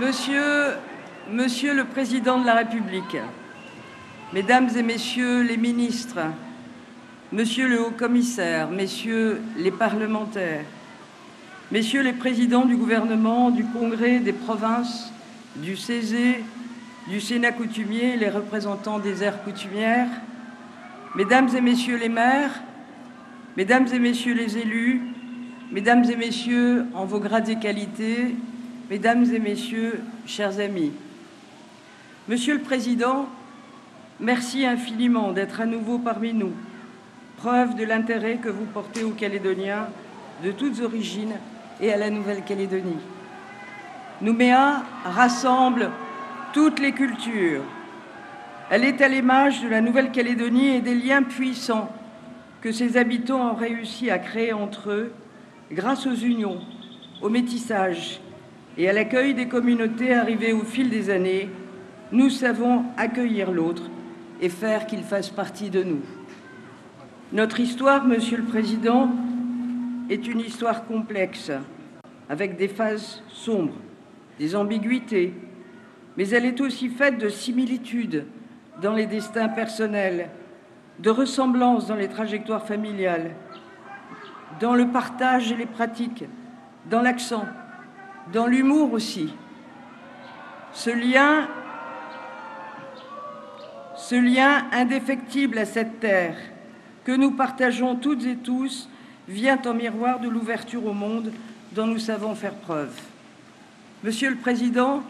Monsieur le Président de la République, Mesdames et Messieurs les ministres, Monsieur le Haut-Commissaire, Messieurs les parlementaires, Messieurs les présidents du gouvernement, du Congrès, des provinces, du CESE, du Sénat coutumier, les représentants des aires coutumières, Mesdames et Messieurs les maires, Mesdames et Messieurs les élus, Mesdames et Messieurs en vos grades et qualités, Mesdames et Messieurs, chers amis. Monsieur le Président, merci infiniment d'être à nouveau parmi nous, preuve de l'intérêt que vous portez aux Calédoniens de toutes origines et à la Nouvelle-Calédonie. Nouméa rassemble toutes les cultures. Elle est à l'image de la Nouvelle-Calédonie et des liens puissants que ses habitants ont réussi à créer entre eux grâce aux unions, au métissage et à l'accueil des communautés arrivées au fil des années. Nous savons accueillir l'autre et faire qu'il fasse partie de nous. Notre histoire, Monsieur le Président, est une histoire complexe, avec des phases sombres, des ambiguïtés, mais elle est aussi faite de similitudes dans les destins personnels, de ressemblances dans les trajectoires familiales, dans le partage et les pratiques, dans l'accent, dans l'humour aussi. Ce lien indéfectible à cette terre que nous partageons toutes et tous vient en miroir de l'ouverture au monde dont nous savons faire preuve. Monsieur le Président,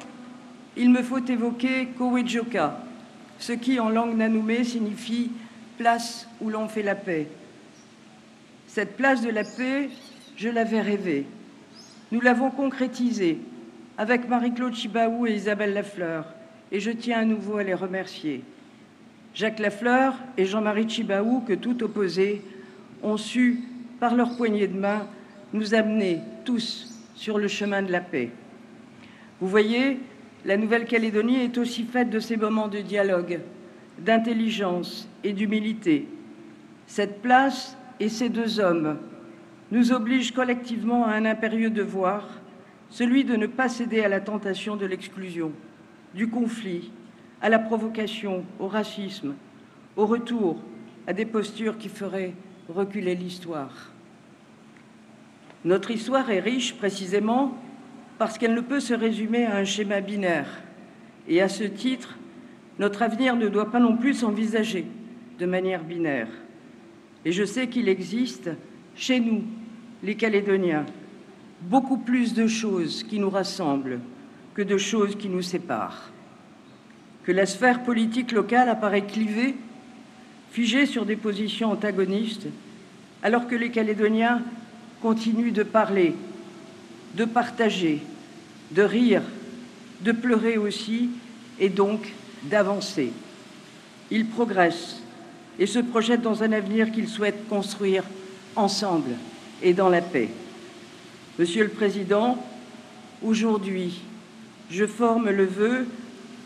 il me faut évoquer Kowejoka, ce qui en langue nanoumé signifie « place où l'on fait la paix ». Cette place de la paix, je l'avais rêvée. Nous l'avons concrétisée avec Marie-Claude Chibaou et Isabelle Lafleur, et je tiens à nouveau à les remercier. Jacques Lafleur et Jean-Marie Chibaou, que tout opposés, ont su, par leur poignée de main, nous amener tous sur le chemin de la paix. Vous voyez, la Nouvelle-Calédonie est aussi faite de ces moments de dialogue, d'intelligence et d'humilité. Cette place et ces deux hommes nous obligent collectivement à un impérieux devoir, celui de ne pas céder à la tentation de l'exclusion, du conflit, à la provocation, au racisme, au retour à des postures qui feraient reculer l'histoire. Notre histoire est riche précisément parce qu'elle ne peut se résumer à un schéma binaire. Et à ce titre, notre avenir ne doit pas non plus s'envisager de manière binaire. Et je sais qu'il existe, chez nous, les Calédoniens, beaucoup plus de choses qui nous rassemblent que de choses qui nous séparent. Que la sphère politique locale apparaît clivée, figée sur des positions antagonistes, alors que les Calédoniens continuent de parler, de partager, de rire, de pleurer aussi, et donc d'avancer. Ils progressent et se projettent dans un avenir qu'ils souhaitent construire ensemble et dans la paix. Monsieur le Président, aujourd'hui, je forme le vœu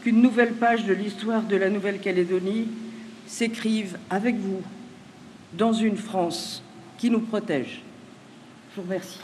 qu'une nouvelle page de l'histoire de la Nouvelle-Calédonie s'écrive avec vous dans une France qui nous protège. Je vous remercie.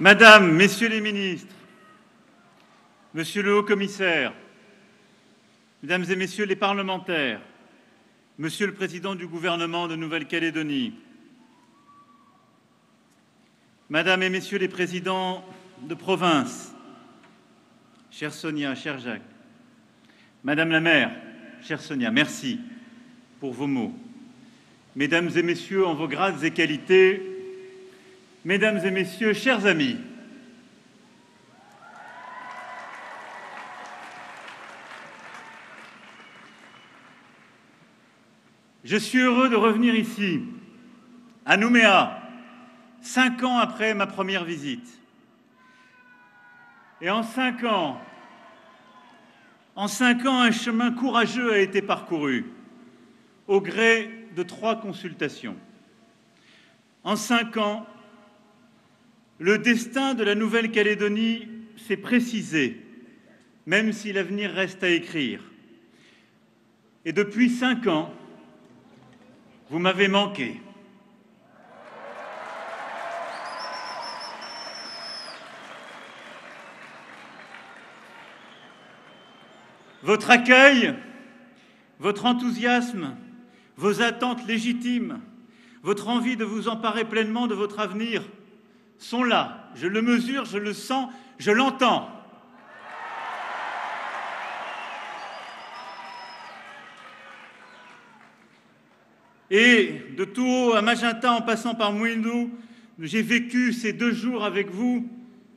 Madame, Messieurs les ministres, Monsieur le Haut-Commissaire, Mesdames et Messieurs les parlementaires, Monsieur le Président du gouvernement de Nouvelle-Calédonie, Madame et Messieurs les présidents de province, chère Sonia, cher Jacques, Madame la maire, chère Sonia, merci pour vos mots. Mesdames et Messieurs, en vos grades et qualités, Mesdames et Messieurs, chers amis, je suis heureux de revenir ici, à Nouméa, 5 ans après ma première visite, Et en 5 ans, un chemin courageux a été parcouru, au gré de 3 consultations. En 5 ans, le destin de la Nouvelle-Calédonie s'est précisé, même si l'avenir reste à écrire. Et depuis 5 ans, vous m'avez manqué. Votre accueil, votre enthousiasme, vos attentes légitimes, votre envie de vous emparer pleinement de votre avenir sont là. Je le mesure, je le sens, je l'entends. Et de Touro à Magenta, en passant par Mouindou, j'ai vécu ces 2 jours avec vous,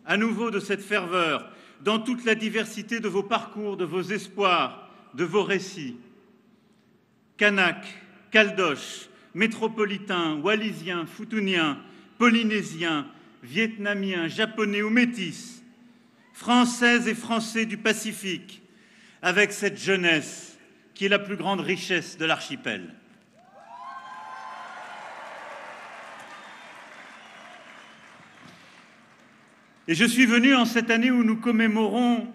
à nouveau de cette ferveur, dans toute la diversité de vos parcours, de vos espoirs, de vos récits. Kanak, Caldoche, métropolitain, wallisien, foutounien, polynésien, vietnamien, japonais ou métis, françaises et français du Pacifique, avec cette jeunesse qui est la plus grande richesse de l'archipel. Et je suis venu en cette année où nous commémorons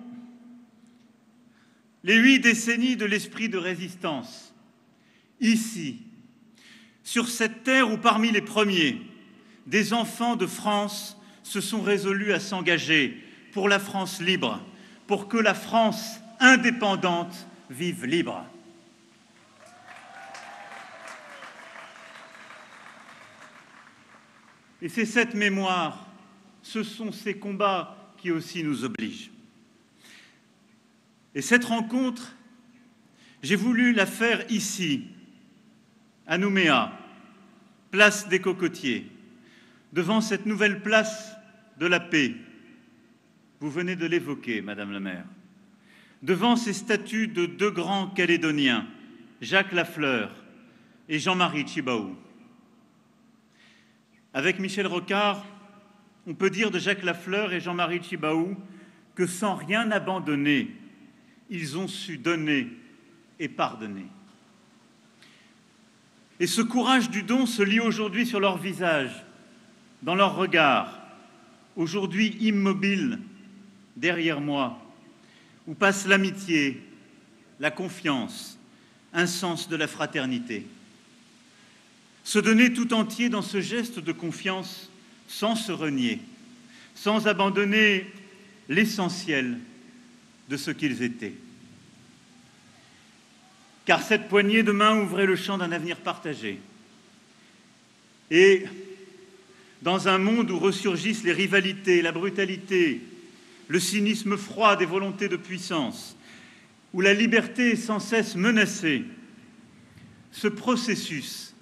les 8 décennies de l'esprit de résistance, ici, sur cette terre où, parmi les premiers, des enfants de France se sont résolus à s'engager pour la France libre, pour que la France indépendante vive libre. Et c'est cette mémoire, ce sont ces combats qui aussi nous obligent. Et cette rencontre, j'ai voulu la faire ici, à Nouméa, place des Cocotiers, devant cette nouvelle place de la paix. Vous venez de l'évoquer, Madame la maire. Devant ces statues de 2 grands Calédoniens, Jacques Lafleur et Jean-Marie Tjibaou. Avec Michel Rocard, on peut dire de Jacques Lafleur et Jean-Marie Tjibaou que sans rien abandonner, ils ont su donner et pardonner. Et ce courage du don se lit aujourd'hui sur leur visage, dans leur regard, aujourd'hui immobile derrière moi, où passe l'amitié, la confiance, un sens de la fraternité. Se donner tout entier dans ce geste de confiance sans se renier, sans abandonner l'essentiel de ce qu'ils étaient. Car cette poignée de main ouvrait le champ d'un avenir partagé. Et dans un monde où ressurgissent les rivalités, la brutalité, le cynisme froid des volontés de puissance, où la liberté est sans cesse menacée, ce processus,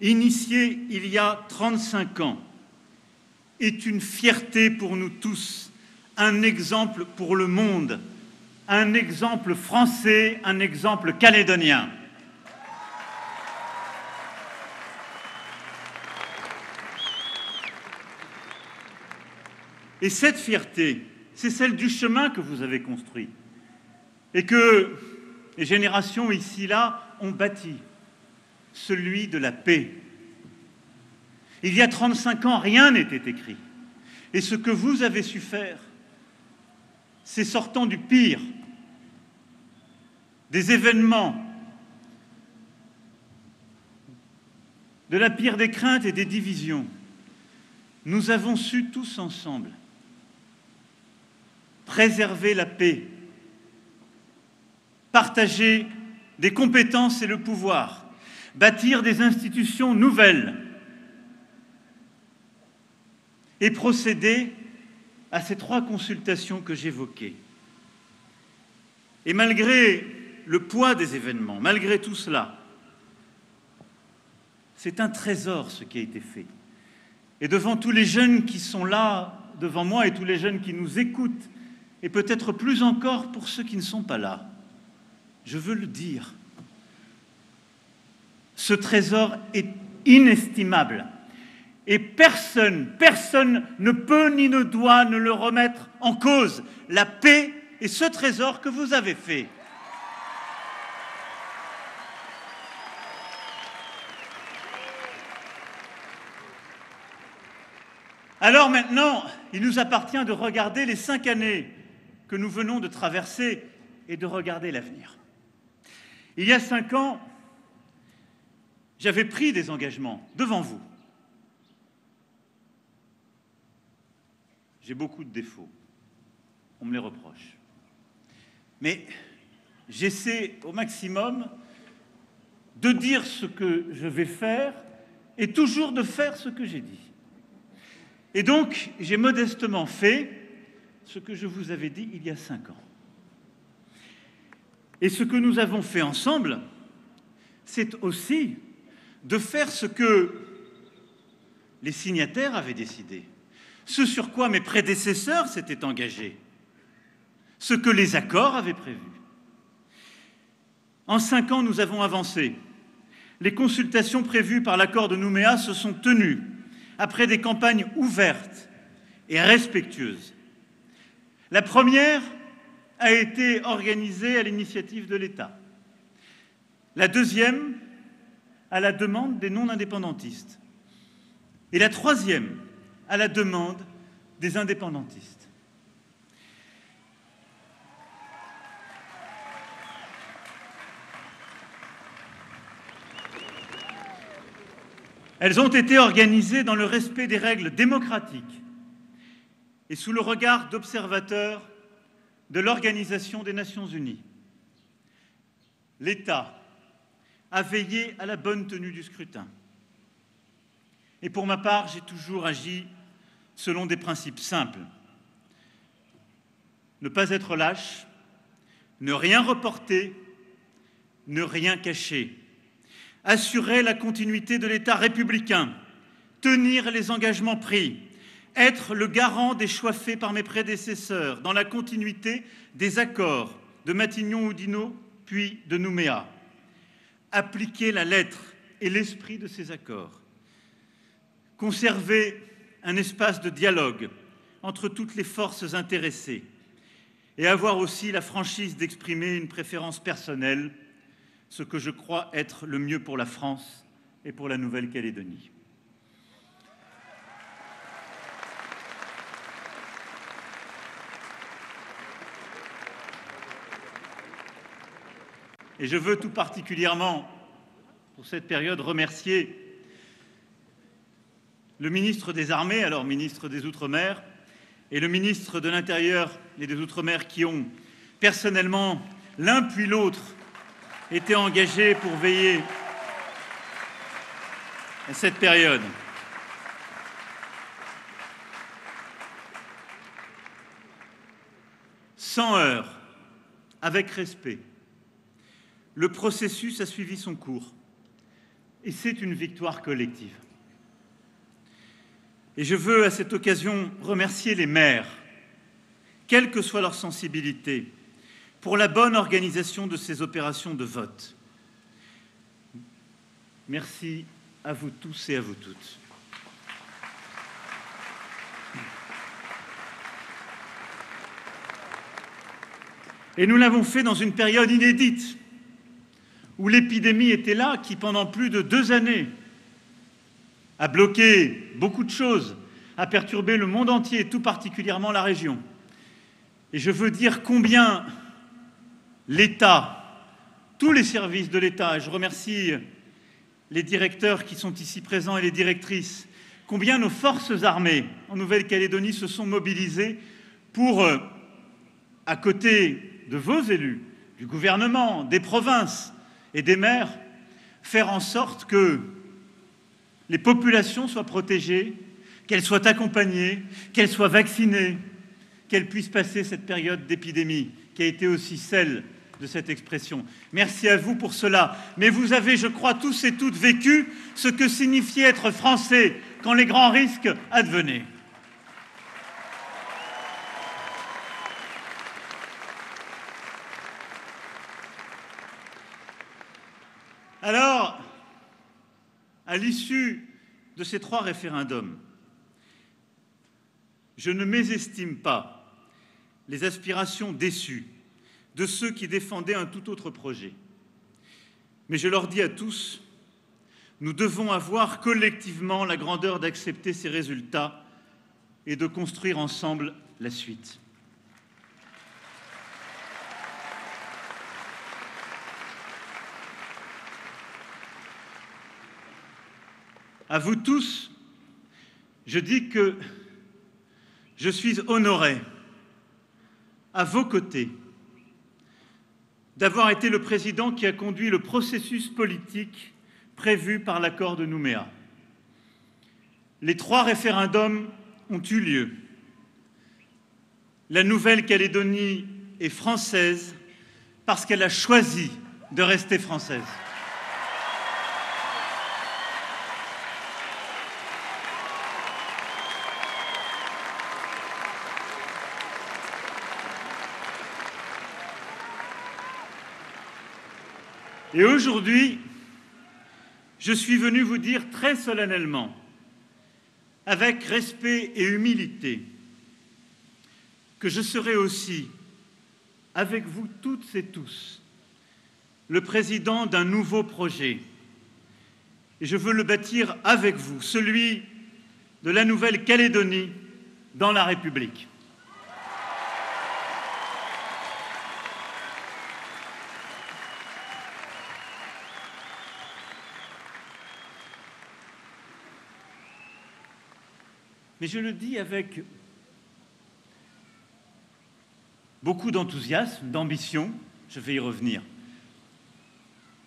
initié il y a 35 ans, est une fierté pour nous tous, un exemple pour le monde, un exemple français, un exemple calédonien. Et cette fierté, c'est celle du chemin que vous avez construit et que les générations ici-là ont bâti, celui de la paix. Il y a 35 ans, rien n'était écrit. Et ce que vous avez su faire, c'est sortant du pire, des événements, de la pire des craintes et des divisions. Nous avons su tous ensemble préserver la paix, partager des compétences et le pouvoir, bâtir des institutions nouvelles et procéder à ces 3 consultations que j'évoquais. Et malgré le poids des événements, malgré tout cela, c'est un trésor ce qui a été fait. Et devant tous les jeunes qui sont là, devant moi, et tous les jeunes qui nous écoutent, et peut-être plus encore pour ceux qui ne sont pas là, je veux le dire. Ce trésor est inestimable. Et personne ne peut ni ne doit ne le remettre en cause. La paix est ce trésor que vous avez fait. Alors maintenant, il nous appartient de regarder les 5 années que nous venons de traverser et de regarder l'avenir. Il y a 5 ans, j'avais pris des engagements devant vous. J'ai beaucoup de défauts. On me les reproche. Mais j'essaie au maximum de dire ce que je vais faire et toujours de faire ce que j'ai dit. Et donc, j'ai modestement fait ce que je vous avais dit il y a 5 ans. Et ce que nous avons fait ensemble, c'est aussi de faire ce que les signataires avaient décidé, ce sur quoi mes prédécesseurs s'étaient engagés, ce que les accords avaient prévu. En 5 ans, nous avons avancé. Les consultations prévues par l'accord de Nouméa se sont tenues après des campagnes ouvertes et respectueuses. La première a été organisée à l'initiative de l'État. La deuxième, à la demande des non-indépendantistes. Et la troisième, à la demande des indépendantistes. Elles ont été organisées dans le respect des règles démocratiques et sous le regard d'observateurs de l'Organisation des Nations Unies. L'État a veillé à la bonne tenue du scrutin. Et pour ma part, j'ai toujours agi selon des principes simples. Ne pas être lâche, ne rien reporter, ne rien cacher, assurer la continuité de l'État républicain, tenir les engagements pris, être le garant des choix faits par mes prédécesseurs dans la continuité des accords de Matignon-Oudinot puis de Nouméa, appliquer la lettre et l'esprit de ces accords, conserver un espace de dialogue entre toutes les forces intéressées et avoir aussi la franchise d'exprimer une préférence personnelle, ce que je crois être le mieux pour la France et pour la Nouvelle-Calédonie. Et je veux tout particulièrement, pour cette période, remercier le ministre des Armées, alors ministre des Outre-mer, et le ministre de l'Intérieur et des Outre-mer qui ont personnellement, l'un puis l'autre, été engagés pour veiller à cette période. Sans heurts, avec respect, le processus a suivi son cours et c'est une victoire collective. Et je veux à cette occasion remercier les maires, quelle que soit leur sensibilité, pour la bonne organisation de ces opérations de vote. Merci à vous tous et à vous toutes. Et nous l'avons fait dans une période inédite, où l'épidémie était là, qui pendant plus de 2 années a bloqué beaucoup de choses, a perturbé le monde entier, et tout particulièrement la région. Et je veux dire combien l'État, tous les services de l'État, et je remercie les directeurs qui sont ici présents et les directrices, combien nos forces armées en Nouvelle-Calédonie se sont mobilisées pour, à côté de vos élus, du gouvernement, des provinces et des maires, faire en sorte que les populations soient protégées, qu'elles soient accompagnées, qu'elles soient vaccinées, qu'elles puissent passer cette période d'épidémie qui a été aussi celle de cette expression. Merci à vous pour cela. Mais vous avez, je crois, tous et toutes vécu ce que signifiait être français quand les grands risques advenaient. Alors, à l'issue de ces 3 référendums, je ne mésestime pas les aspirations déçues de ceux qui défendaient un tout autre projet. Mais je leur dis à tous, nous devons avoir collectivement la grandeur d'accepter ces résultats et de construire ensemble la suite. À vous tous, je dis que je suis honoré, à vos côtés, d'avoir été le président qui a conduit le processus politique prévu par l'accord de Nouméa. Les 3 référendums ont eu lieu. La Nouvelle-Calédonie est française parce qu'elle a choisi de rester française. Et aujourd'hui, je suis venu vous dire très solennellement, avec respect et humilité, que je serai aussi, avec vous toutes et tous, le président d'un nouveau projet. Et je veux le bâtir avec vous, celui de la Nouvelle-Calédonie dans la République. Mais je le dis avec beaucoup d'enthousiasme, d'ambition, je vais y revenir,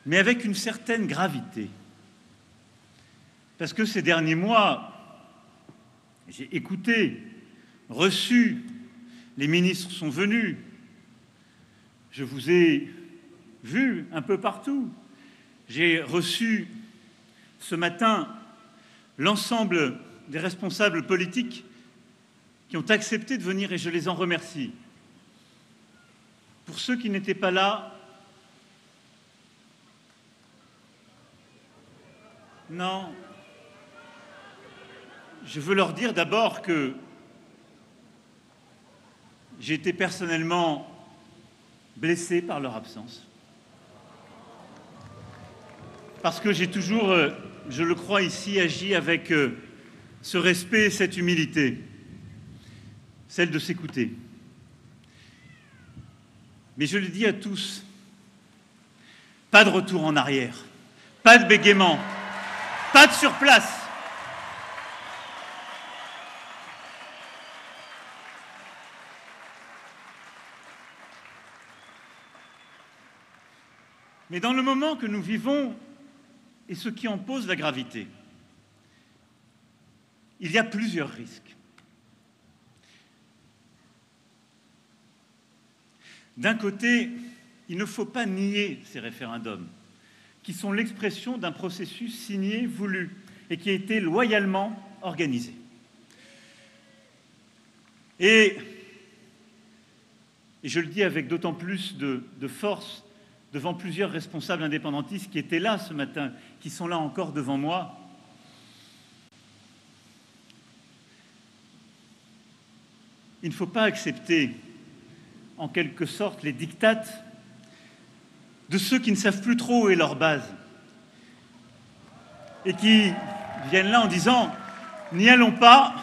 mais avec une certaine gravité. Parce que ces derniers mois, j'ai écouté, reçu, les ministres sont venus, je vous ai vu un peu partout, j'ai reçu ce matin l'ensemble des responsables politiques qui ont accepté de venir et je les en remercie. Pour ceux qui n'étaient pas là, non, je veux leur dire d'abord que j'ai été personnellement blessé par leur absence. Parce que j'ai toujours, je le crois ici, agi avec ce respect et cette humilité, celle de s'écouter. Mais je le dis à tous, pas de retour en arrière, pas de bégaiement, pas de surplace. Mais dans le moment que nous vivons, et ce qui en pose la gravité, il y a plusieurs risques. D'un côté, il ne faut pas nier ces référendums, qui sont l'expression d'un processus signé, voulu, et qui a été loyalement organisé. Et je le dis avec d'autant plus de force devant plusieurs responsables indépendantistes qui étaient là ce matin, qui sont là encore devant moi. Il ne faut pas accepter, en quelque sorte, les diktats de ceux qui ne savent plus trop où est leur base et qui viennent là en disant « n'y allons pas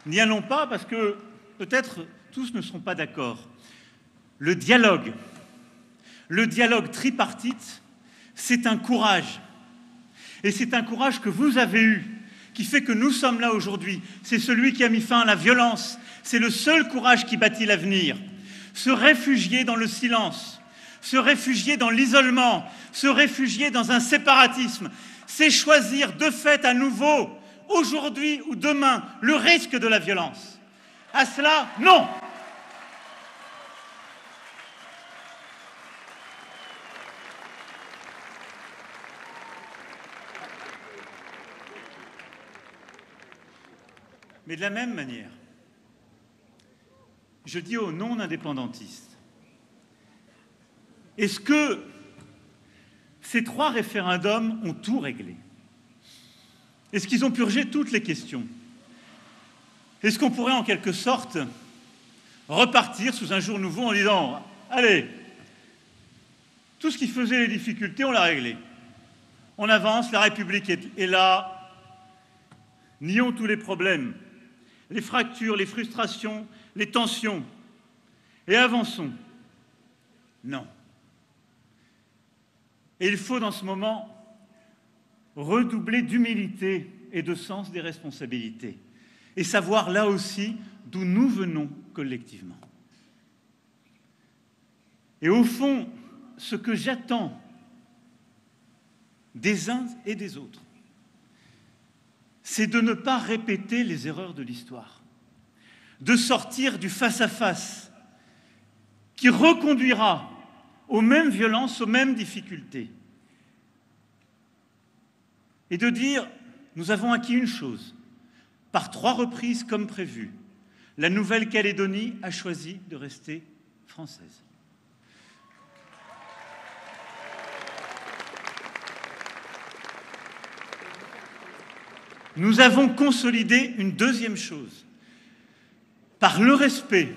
parce que peut-être tous ne seront pas d'accord ». Le dialogue tripartite, c'est un courage. Et c'est un courage que vous avez eu, qui fait que nous sommes là aujourd'hui. C'est celui qui a mis fin à la violence. C'est le seul courage qui bâtit l'avenir. Se réfugier dans le silence, se réfugier dans l'isolement, se réfugier dans un séparatisme, c'est choisir de fait à nouveau, aujourd'hui ou demain, le risque de la violence. À cela, non! Mais de la même manière, je dis aux non-indépendantistes, est-ce que ces 3 référendums ont tout réglé? Est-ce qu'ils ont purgé toutes les questions? Est-ce qu'on pourrait en quelque sorte repartir sous un jour nouveau en disant « Allez, tout ce qui faisait les difficultés, on l'a réglé. On avance, la République est là. Nions tous les problèmes, les fractures, les frustrations, les tensions, et avançons. » Non. Et il faut dans ce moment redoubler d'humilité et de sens des responsabilités, et savoir là aussi d'où nous venons collectivement. Et au fond, ce que j'attends des uns et des autres, c'est de ne pas répéter les erreurs de l'histoire, de sortir du face-à-face qui reconduira aux mêmes violences, aux mêmes difficultés, et de dire « Nous avons acquis une chose, par 3 reprises comme prévu, la Nouvelle-Calédonie a choisi de rester française. » Nous avons consolidé une deuxième chose, par le respect,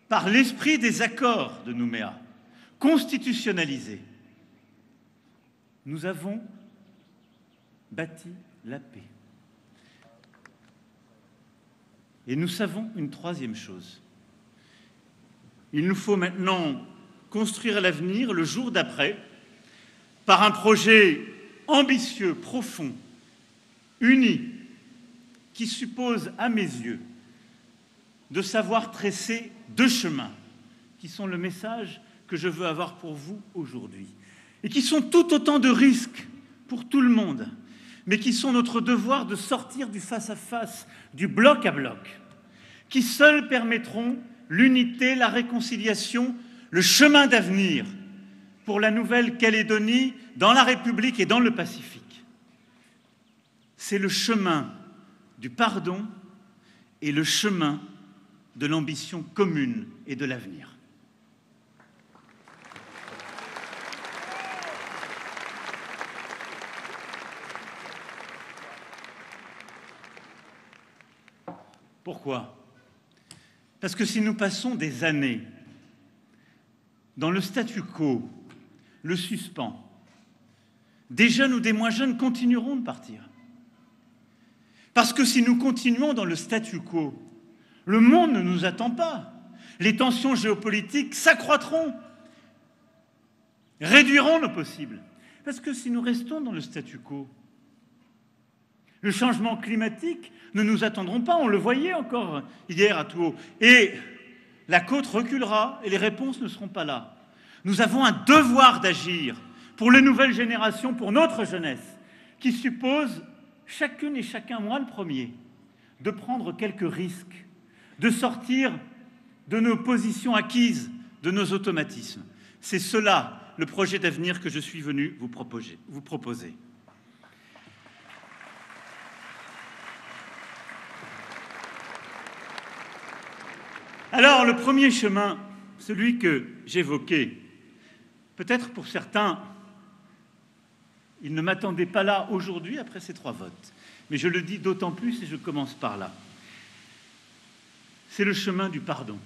par l'esprit des accords de Nouméa, constitutionnalisés. Nous avons bâti la paix. Et nous savons une troisième chose. Il nous faut maintenant construire l'avenir, le jour d'après, par un projet ambitieux, profond, uni, qui suppose, à mes yeux, de savoir tresser 2 chemins, qui sont le message que je veux avoir pour vous aujourd'hui, et qui sont tout autant de risques pour tout le monde, mais qui sont notre devoir de sortir du face-à-face, du bloc à bloc, qui seuls permettront l'unité, la réconciliation, le chemin d'avenir pour la Nouvelle-Calédonie, dans la République et dans le Pacifique. C'est le chemin du pardon et le chemin de l'ambition commune et de l'avenir. Pourquoi? Parce que si nous passons des années dans le statu quo, le suspens, des jeunes ou des moins jeunes continueront de partir. Parce que si nous continuons dans le statu quo, le monde ne nous attend pas. Les tensions géopolitiques s'accroîtront, réduiront nos possibles. Parce que si nous restons dans le statu quo, le changement climatique ne nous attendront pas, on le voyait encore hier à Touault. Et la côte reculera et les réponses ne seront pas là. Nous avons un devoir d'agir pour les nouvelles générations, pour notre jeunesse, qui suppose, chacune et chacun, moi le premier, de prendre quelques risques, de sortir de nos positions acquises, de nos automatismes. C'est cela le projet d'avenir que je suis venu vous proposer. Alors, le premier chemin, celui que j'évoquais, peut-être pour certains, ils ne m'attendaient pas là aujourd'hui après ces 3 votes, mais je le dis d'autant plus et je commence par là. C'est le chemin du pardon.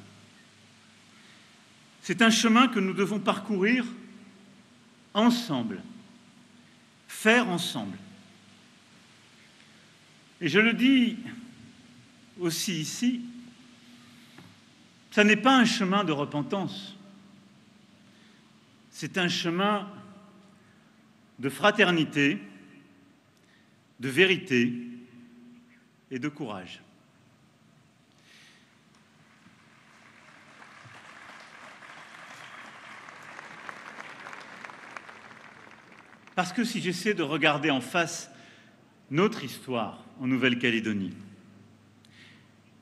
C'est un chemin que nous devons parcourir ensemble, faire ensemble. Et je le dis aussi ici, ça n'est pas un chemin de repentance, c'est un chemin de fraternité, de vérité et de courage. Parce que si j'essaie de regarder en face notre histoire en Nouvelle-Calédonie,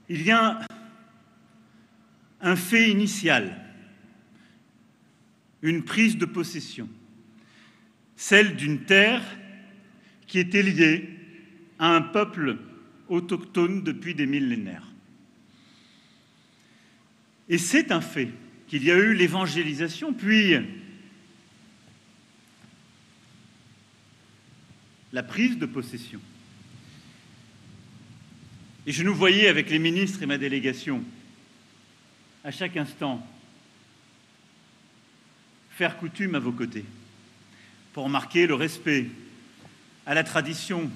il y a un fait initial, une prise de possession, celle d'une terre qui était liée à un peuple autochtone depuis des millénaires. Et c'est un fait qu'il y a eu l'évangélisation, puis la prise de possession. Et je nous voyais avec les ministres et ma délégation, à chaque instant, faire coutume à vos côtés, pour marquer le respect à la tradition,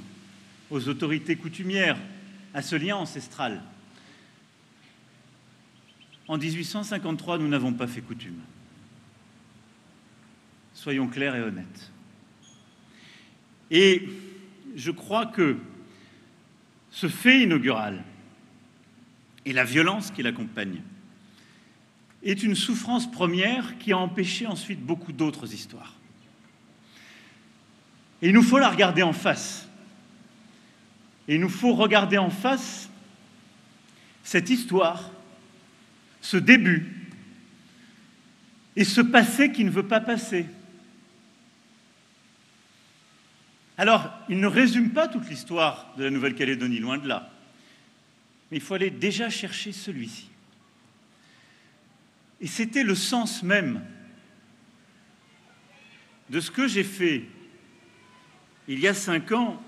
aux autorités coutumières, à ce lien ancestral. En 1853, nous n'avons pas fait coutume. Soyons clairs et honnêtes. Et je crois que ce fait inaugural et la violence qui l'accompagne est une souffrance première qui a empêché ensuite beaucoup d'autres histoires. Et il nous faut la regarder en face. Et il nous faut regarder en face cette histoire, ce début et ce passé qui ne veut pas passer. Alors, il ne résume pas toute l'histoire de la Nouvelle-Calédonie, loin de là. Mais il faut aller déjà chercher celui-ci. Et c'était le sens même de ce que j'ai fait il y a 5 ans,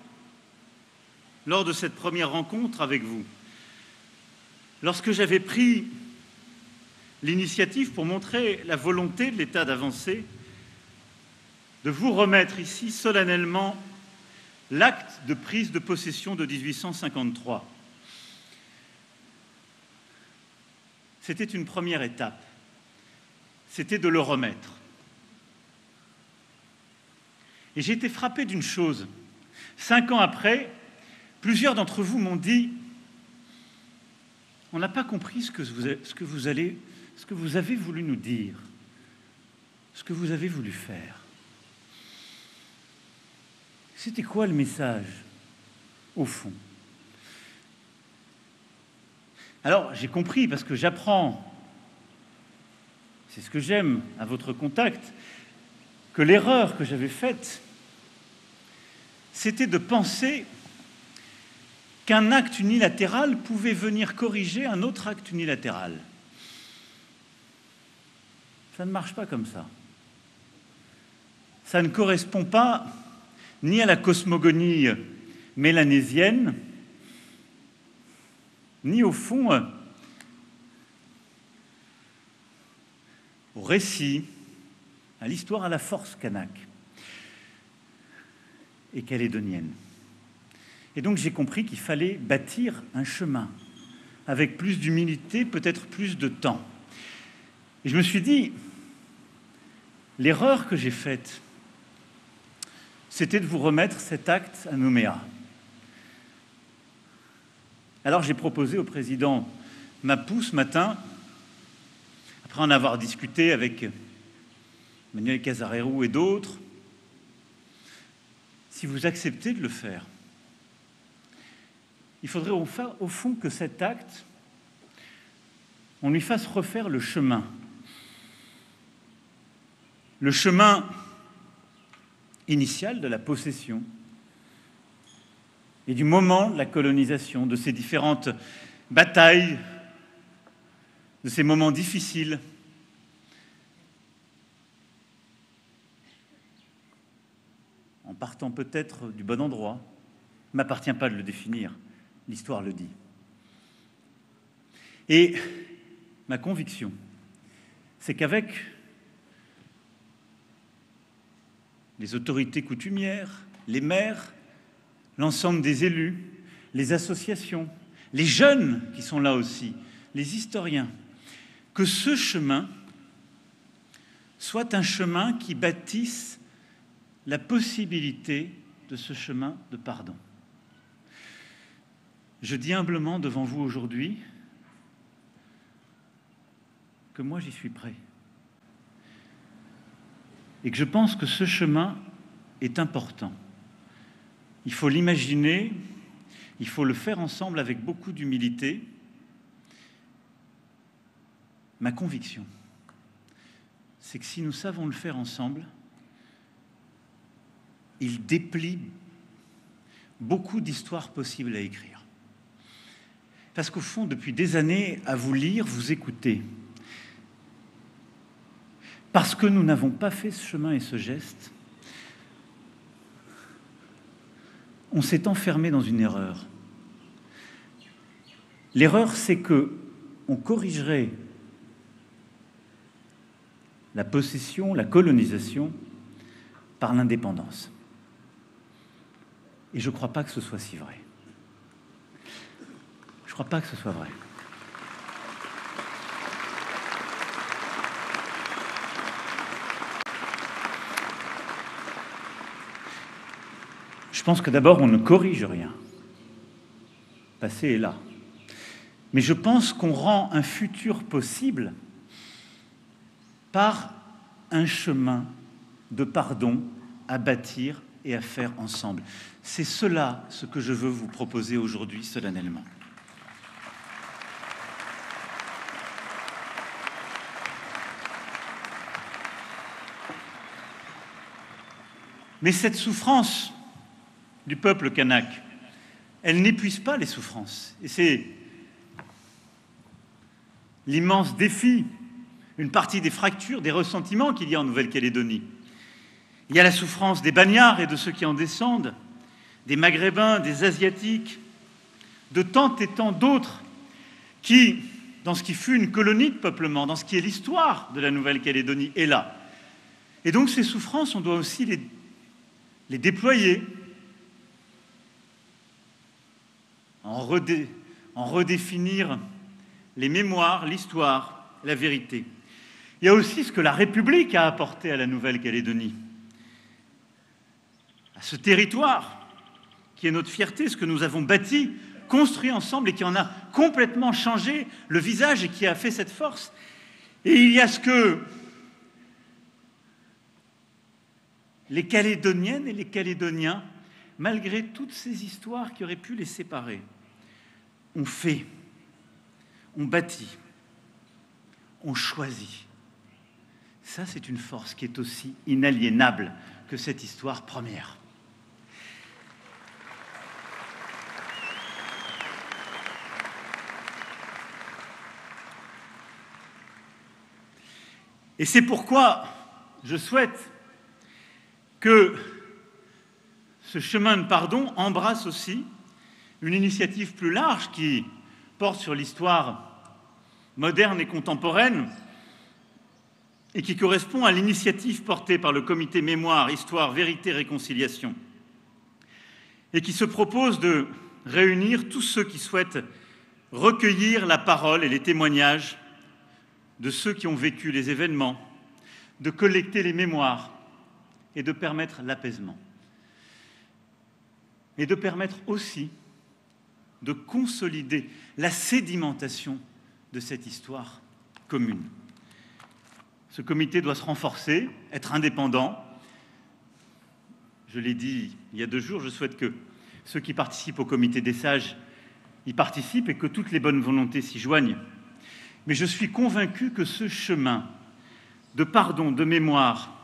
lors de cette première rencontre avec vous, lorsque j'avais pris l'initiative pour montrer la volonté de l'État d'avancer, de vous remettre ici solennellement l'acte de prise de possession de 1853. C'était une première étape, c'était de le remettre. Et j'ai été frappé d'une chose. 5 ans après, plusieurs d'entre vous m'ont dit « On n'a pas compris ce que vous avez voulu nous dire, ce que vous avez voulu faire. » C'était quoi le message, au fond? Alors, j'ai compris, parce que j'apprends, c'est ce que j'aime à votre contact, que l'erreur que j'avais faite, c'était de penser qu'un acte unilatéral pouvait venir corriger un autre acte unilatéral. Ça ne marche pas comme ça. Ça ne correspond pas ni à la cosmogonie mélanésienne, ni au fond au récit, à l'histoire, à la force kanak et calédonienne. Et donc j'ai compris qu'il fallait bâtir un chemin avec plus d'humilité, peut-être plus de temps. Et je me suis dit, l'erreur que j'ai faite, c'était de vous remettre cet acte à Nouméa. Alors j'ai proposé au président Mapou ce matin, après en avoir discuté avec Manuel Casarero et d'autres, si vous acceptez de le faire, il faudrait au fond que cet acte, on lui fasse refaire le chemin. Le chemin initial de la possession et du moment de la colonisation, de ces différentes batailles, de ces moments difficiles. En partant peut-être du bon endroit, il ne m'appartient pas de le définir, l'histoire le dit. Et ma conviction, c'est qu'avec les autorités coutumières, les maires, l'ensemble des élus, les associations, les jeunes qui sont là aussi, les historiens, que ce chemin soit un chemin qui bâtisse la possibilité de ce chemin de pardon. Je dis humblement devant vous aujourd'hui que moi j'y suis prêt et que je pense que ce chemin est important. Il faut l'imaginer, il faut le faire ensemble avec beaucoup d'humilité. Ma conviction, c'est que si nous savons le faire ensemble, il déplie beaucoup d'histoires possibles à écrire. Parce qu'au fond, depuis des années, à vous lire, vous écouter, parce que nous n'avons pas fait ce chemin et ce geste, on s'est enfermé dans une erreur. L'erreur, c'est qu'on corrigerait la possession, la colonisation, par l'indépendance. Et je ne crois pas que ce soit si vrai. Je ne crois pas que ce soit vrai. Je pense que d'abord, on ne corrige rien. Le passé est là. Mais je pense qu'on rend un futur possible par un chemin de pardon à bâtir et à faire ensemble. C'est cela ce que je veux vous proposer aujourd'hui solennellement. Mais cette souffrance du peuple kanak, elle n'épuise pas les souffrances. Et c'est l'immense défi, une partie des fractures, des ressentiments qu'il y a en Nouvelle-Calédonie. Il y a la souffrance des Bagnards et de ceux qui en descendent, des Maghrébins, des Asiatiques, de tant et tant d'autres qui, dans ce qui fut une colonie de peuplement, dans ce qui est l'histoire de la Nouvelle-Calédonie, est là. Et donc ces souffrances, on doit aussi les déployer, en redéfinir les mémoires, l'histoire, la vérité. Il y a aussi ce que la République a apporté à la Nouvelle-Calédonie, à ce territoire qui est notre fierté, ce que nous avons bâti, construit ensemble et qui en a complètement changé le visage et qui a fait cette force. Et il y a ce que les Calédoniennes et les Calédoniens, malgré toutes ces histoires qui auraient pu les séparer, ont fait, ont bâti, ont choisi. Ça, c'est une force qui est aussi inaliénable que cette histoire première. Et c'est pourquoi je souhaite que ce chemin de pardon embrasse aussi une initiative plus large qui porte sur l'histoire moderne et contemporaine et qui correspond à l'initiative portée par le comité Mémoire, Histoire, Vérité, Réconciliation et qui se propose de réunir tous ceux qui souhaitent recueillir la parole et les témoignages de ceux qui ont vécu les événements, de collecter les mémoires et de permettre l'apaisement. Et de permettre aussi de consolider la sédimentation de cette histoire commune. Ce comité doit se renforcer, être indépendant. Je l'ai dit il y a 2 jours, je souhaite que ceux qui participent au comité des sages y participent et que toutes les bonnes volontés s'y joignent. Mais je suis convaincu que ce chemin de pardon, de mémoire,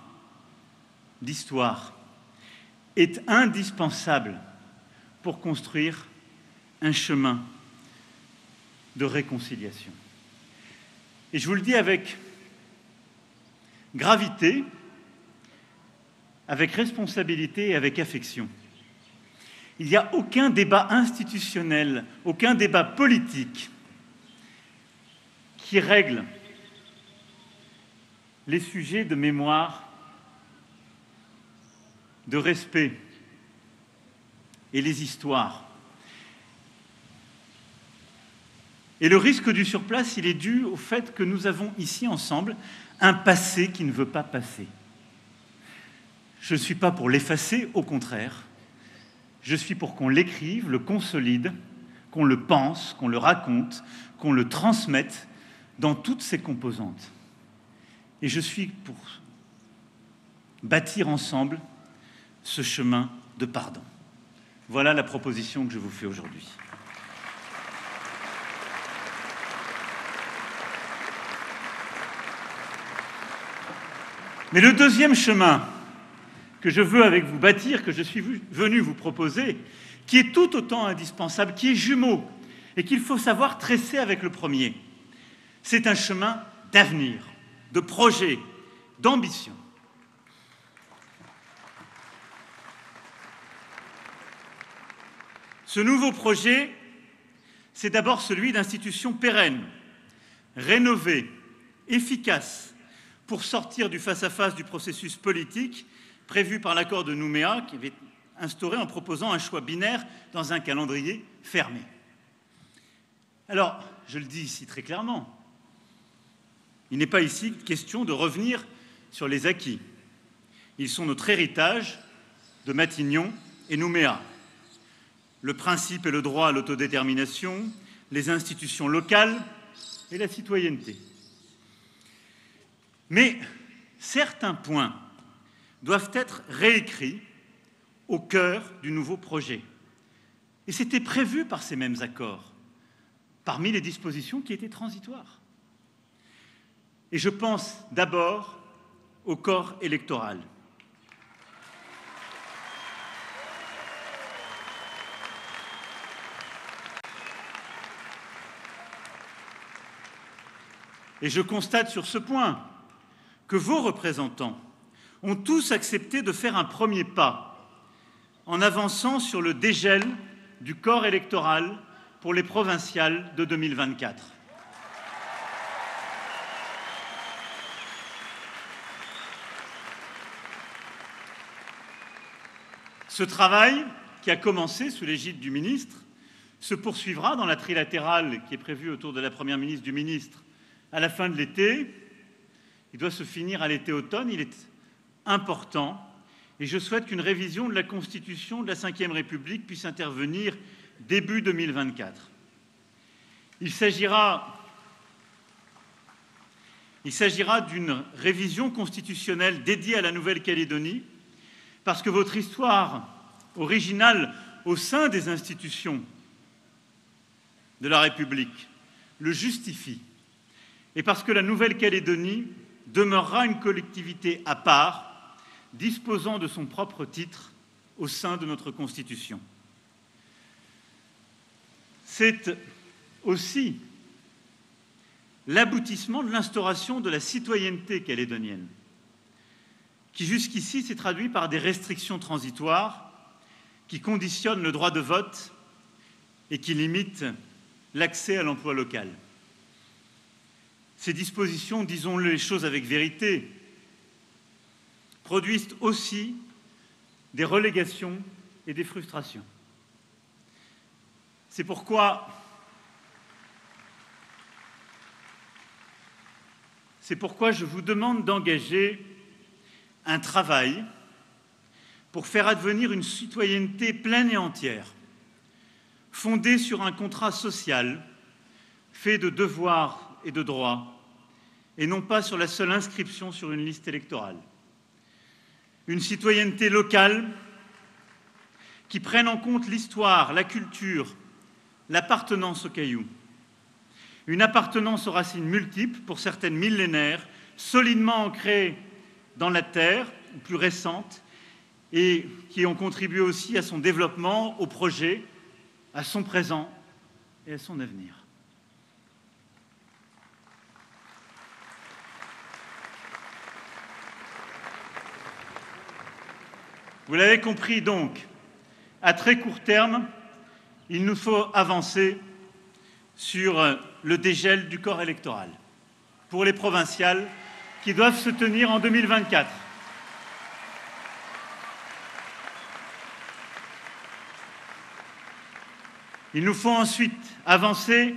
d'histoire est indispensable pour construire un chemin de réconciliation. Et je vous le dis avec gravité, avec responsabilité et avec affection. Il n'y a aucun débat institutionnel, aucun débat politique qui règle les sujets de mémoire, de respect et les histoires. Et le risque du surplace, il est dû au fait que nous avons ici ensemble un passé qui ne veut pas passer. Je ne suis pas pour l'effacer, au contraire. Je suis pour qu'on l'écrive, le consolide, qu'on le pense, qu'on le raconte, qu'on le transmette dans toutes ses composantes. Et je suis pour bâtir ensemble ce chemin de pardon. Voilà la proposition que je vous fais aujourd'hui. Mais le deuxième chemin que je veux avec vous bâtir, que je suis venu vous proposer, qui est tout autant indispensable, qui est jumeau, et qu'il faut savoir tresser avec le premier, c'est un chemin d'avenir, de projet, d'ambition. Ce nouveau projet, c'est d'abord celui d'institutions pérennes, rénovées, efficaces, pour sortir du face-à-face du processus politique prévu par l'accord de Nouméa, qui avait instauré en proposant un choix binaire dans un calendrier fermé. Alors, je le dis ici très clairement, il n'est pas ici question de revenir sur les acquis. Ils sont notre héritage de Matignon et Nouméa. Le principe et le droit à l'autodétermination, les institutions locales et la citoyenneté. Mais certains points doivent être réécrits au cœur du nouveau projet. Et c'était prévu par ces mêmes accords, parmi les dispositions qui étaient transitoires. Et je pense d'abord au corps électoral. Et je constate sur ce point que vos représentants ont tous accepté de faire un premier pas en avançant sur le dégel du corps électoral pour les provinciales de 2024. Ce travail, qui a commencé sous l'égide du ministre, se poursuivra dans la trilatérale qui est prévue autour de la Première ministre, du ministre, à la fin de l'été. Il doit se finir à l'été-automne. Il est important et je souhaite qu'une révision de la Constitution de la Ve République puisse intervenir début 2024. Il s'agira d'une révision constitutionnelle dédiée à la Nouvelle-Calédonie parce que votre histoire originale au sein des institutions de la République le justifie et parce que la Nouvelle-Calédonie demeurera une collectivité à part, disposant de son propre titre au sein de notre Constitution. C'est aussi l'aboutissement de l'instauration de la citoyenneté calédonienne, qui jusqu'ici s'est traduit par des restrictions transitoires qui conditionnent le droit de vote et qui limitent l'accès à l'emploi local. Ces dispositions, disons les choses avec vérité, produisent aussi des relégations et des frustrations. C'est pourquoi je vous demande d'engager un travail pour faire advenir une citoyenneté pleine et entière, fondée sur un contrat social fait de devoirs et de droits, et non pas sur la seule inscription sur une liste électorale. Une citoyenneté locale qui prenne en compte l'histoire, la culture, l'appartenance au caillou. Une appartenance aux racines multiples, pour certaines millénaires, solidement ancrées dans la terre, ou plus récentes, et qui ont contribué aussi à son développement, au projet, à son présent et à son avenir. Vous l'avez compris donc, à très court terme, il nous faut avancer sur le dégel du corps électoral pour les provinciales qui doivent se tenir en 2024. Il nous faut ensuite avancer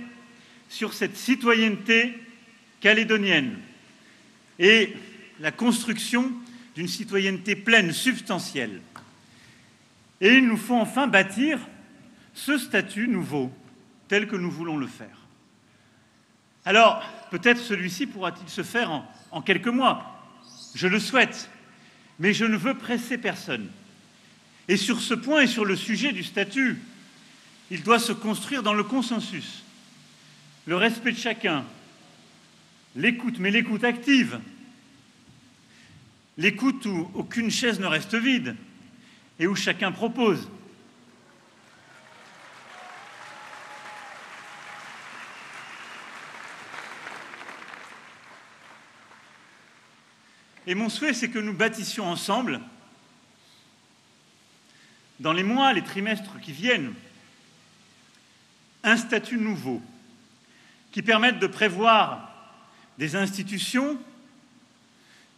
sur cette citoyenneté calédonienne et la construction d'une citoyenneté pleine, substantielle. Et il nous faut enfin bâtir ce statut nouveau, tel que nous voulons le faire. Alors, peut-être celui-ci pourra-t-il se faire en quelques mois. Je le souhaite, mais je ne veux presser personne. Et sur ce point et sur le sujet du statut, il doit se construire dans le consensus, le respect de chacun, l'écoute, mais l'écoute active, l'écoute où aucune chaise ne reste vide et où chacun propose. Et mon souhait, c'est que nous bâtissions ensemble, dans les mois, les trimestres qui viennent, un statut nouveau qui permette de prévoir des institutions,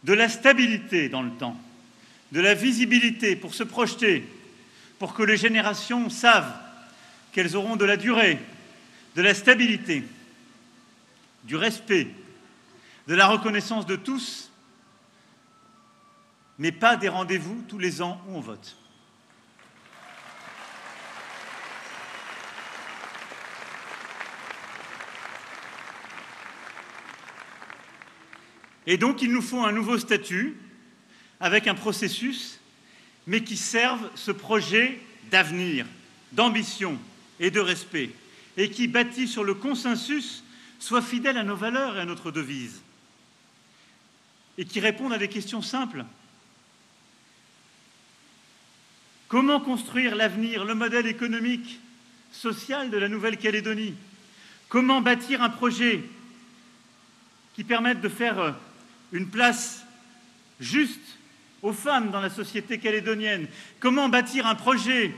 de la stabilité dans le temps, de la visibilité pour se projeter, pour que les générations savent qu'elles auront de la durée, de la stabilité, du respect, de la reconnaissance de tous, mais pas des rendez-vous tous les ans où on vote. Et donc, il nous faut un nouveau statut, avec un processus, mais qui serve ce projet d'avenir, d'ambition et de respect, et qui, bâti sur le consensus, soit fidèle à nos valeurs et à notre devise, et qui réponde à des questions simples. Comment construire l'avenir, le modèle économique, social de la Nouvelle-Calédonie? Comment bâtir un projet qui permette de faire une place juste aux femmes dans la société calédonienne? Comment bâtir un projet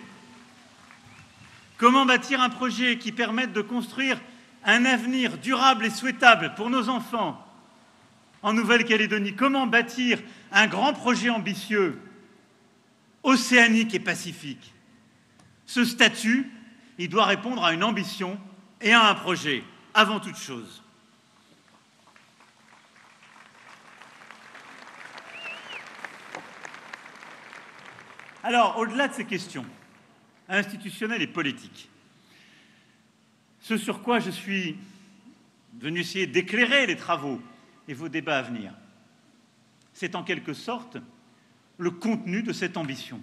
qui permette de construire un avenir durable et souhaitable pour nos enfants en Nouvelle-Calédonie? Comment bâtir un grand projet ambitieux, océanique et pacifique? Ce statut, il doit répondre à une ambition et à un projet, avant toute chose. Alors, au-delà de ces questions institutionnelles et politiques, ce sur quoi je suis venu essayer d'éclairer les travaux et vos débats à venir, c'est en quelque sorte le contenu de cette ambition.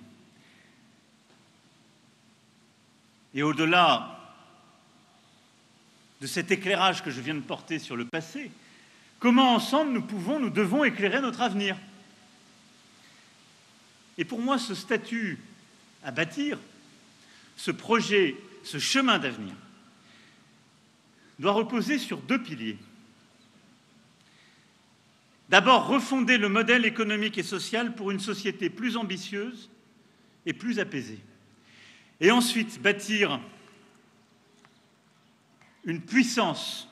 Et au-delà de cet éclairage que je viens de porter sur le passé, comment ensemble nous devons éclairer notre avenir? Et pour moi, ce statut à bâtir, ce projet, ce chemin d'avenir, doit reposer sur deux piliers. D'abord, refonder le modèle économique et social pour une société plus ambitieuse et plus apaisée. Et ensuite, bâtir une puissance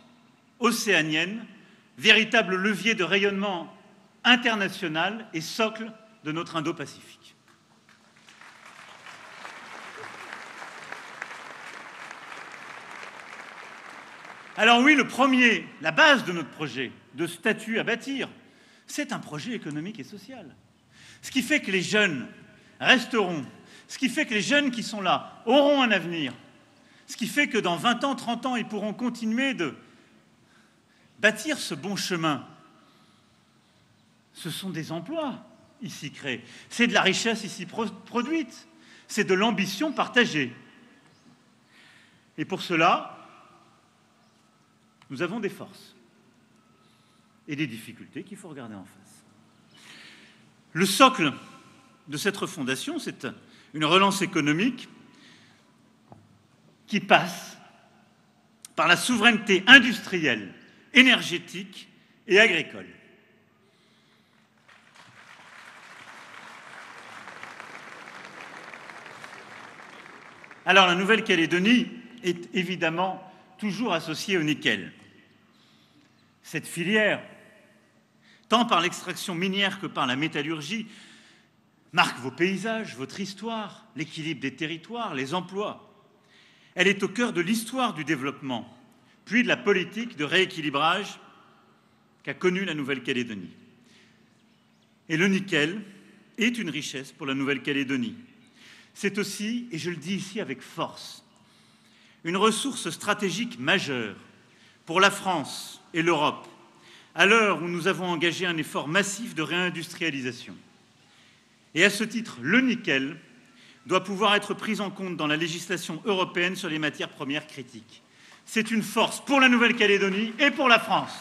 océanienne, véritable levier de rayonnement international et socle de notre Indo-Pacifique. Alors oui, la base de notre projet de statut à bâtir, c'est un projet économique et social. Ce qui fait que les jeunes resteront, ce qui fait que les jeunes qui sont là auront un avenir, ce qui fait que dans 20 ans, 30 ans, ils pourront continuer de bâtir ce bon chemin. Ce sont des emplois ici créés, c'est de la richesse ici produite, c'est de l'ambition partagée. Et pour cela, nous avons des forces et des difficultés qu'il faut regarder en face. Le socle de cette refondation, c'est une relance économique qui passe par la souveraineté industrielle, énergétique et agricole. Alors, la Nouvelle-Calédonie est évidemment toujours associée au nickel. Cette filière, tant par l'extraction minière que par la métallurgie, marque vos paysages, votre histoire, l'équilibre des territoires, les emplois. Elle est au cœur de l'histoire du développement, puis de la politique de rééquilibrage qu'a connue la Nouvelle-Calédonie. Et le nickel est une richesse pour la Nouvelle-Calédonie. C'est aussi, et je le dis ici avec force, une ressource stratégique majeure pour la France et l'Europe, à l'heure où nous avons engagé un effort massif de réindustrialisation. Et à ce titre, le nickel doit pouvoir être pris en compte dans la législation européenne sur les matières premières critiques. C'est une force pour la Nouvelle-Calédonie et pour la France.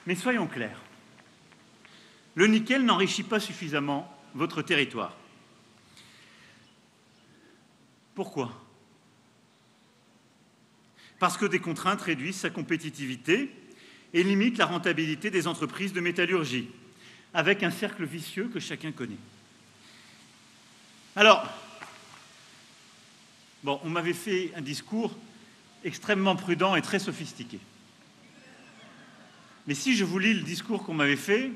Mais soyons clairs, le nickel n'enrichit pas suffisamment votre territoire. Pourquoi? Parce que des contraintes réduisent sa compétitivité et limitent la rentabilité des entreprises de métallurgie. avec un cercle vicieux que chacun connaît. Alors, bon, on m'avait fait un discours extrêmement prudent et très sophistiqué. Mais si je vous lis le discours qu'on m'avait fait,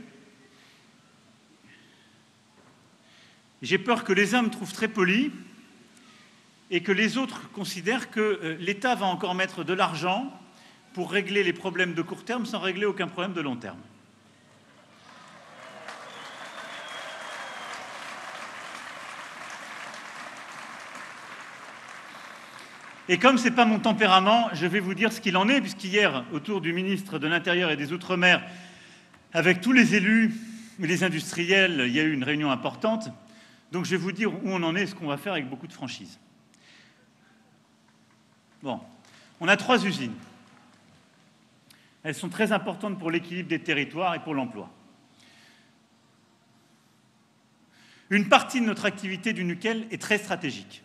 j'ai peur que les uns me trouvent très poli et que les autres considèrent que l'État va encore mettre de l'argent pour régler les problèmes de court terme sans régler aucun problème de long terme. Et comme ce n'est pas mon tempérament, je vais vous dire ce qu'il en est, puisqu'hier, autour du ministre de l'Intérieur et des Outre-mer, avec tous les élus et les industriels, il y a eu une réunion importante. Donc je vais vous dire où on en est et ce qu'on va faire avec beaucoup de franchise. Bon, on a 3 usines. Elles sont très importantes pour l'équilibre des territoires et pour l'emploi. Une partie de notre activité du nickel est très stratégique.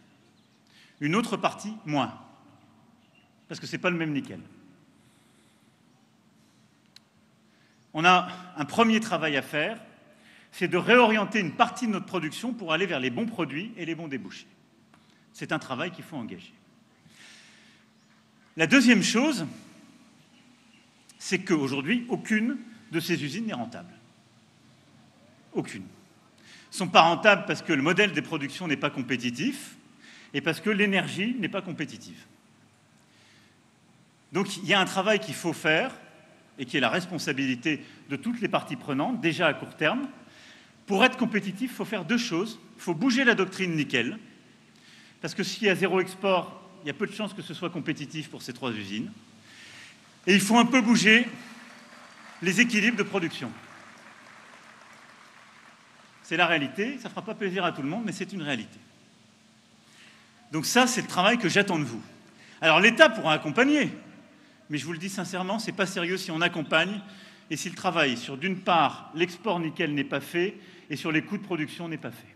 Une autre partie, moins. Parce que ce n'est pas le même nickel. On a un premier travail à faire, c'est de réorienter une partie de notre production pour aller vers les bons produits et les bons débouchés. C'est un travail qu'il faut engager. La deuxième chose, c'est qu'aujourd'hui, aucune de ces usines n'est rentable. Aucune. Elles ne sont pas rentables parce que le modèle des productions n'est pas compétitif et parce que l'énergie n'est pas compétitive. Donc il y a un travail qu'il faut faire et qui est la responsabilité de toutes les parties prenantes, déjà à court terme. Pour être compétitif, il faut faire 2 choses. Il faut bouger la doctrine nickel, parce que s'il y a 0 export, il y a peu de chances que ce soit compétitif pour ces 3 usines. Et il faut un peu bouger les équilibres de production. C'est la réalité, ça ne fera pas plaisir à tout le monde, mais c'est une réalité. Donc ça, c'est le travail que j'attends de vous. Alors l'État pourra accompagner, mais je vous le dis sincèrement, ce n'est pas sérieux si on accompagne et si le travail sur, d'une part, l'export nickel n'est pas fait et sur les coûts de production n'est pas fait.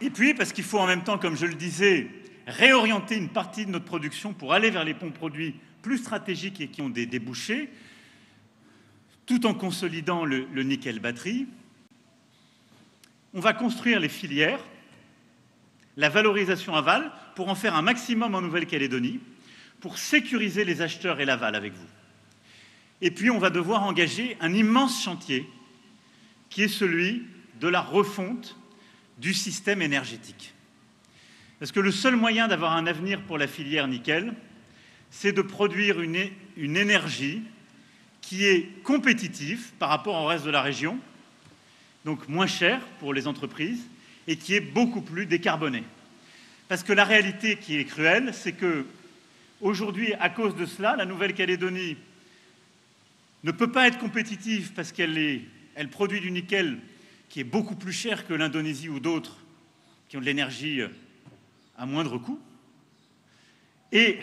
Et puis, parce qu'il faut en même temps, comme je le disais, réorienter une partie de notre production pour aller vers les bons produits plus stratégiques et qui ont des débouchés, tout en consolidant le nickel batterie. On va construire les filières, la valorisation aval, pour en faire un maximum en Nouvelle-Calédonie, pour sécuriser les acheteurs et l'aval avec vous. Et puis, on va devoir engager un immense chantier, qui est celui de la refonte du système énergétique. Parce que le seul moyen d'avoir un avenir pour la filière nickel, c'est de produire une énergie qui est compétitive par rapport au reste de la région, donc moins chère pour les entreprises, et qui est beaucoup plus décarbonée. Parce que la réalité qui est cruelle, c'est qu'aujourd'hui, à cause de cela, la Nouvelle-Calédonie ne peut pas être compétitive parce qu'elle produit du nickel qui est beaucoup plus cher que l'Indonésie ou d'autres qui ont de l'énergie à moindre coût. Et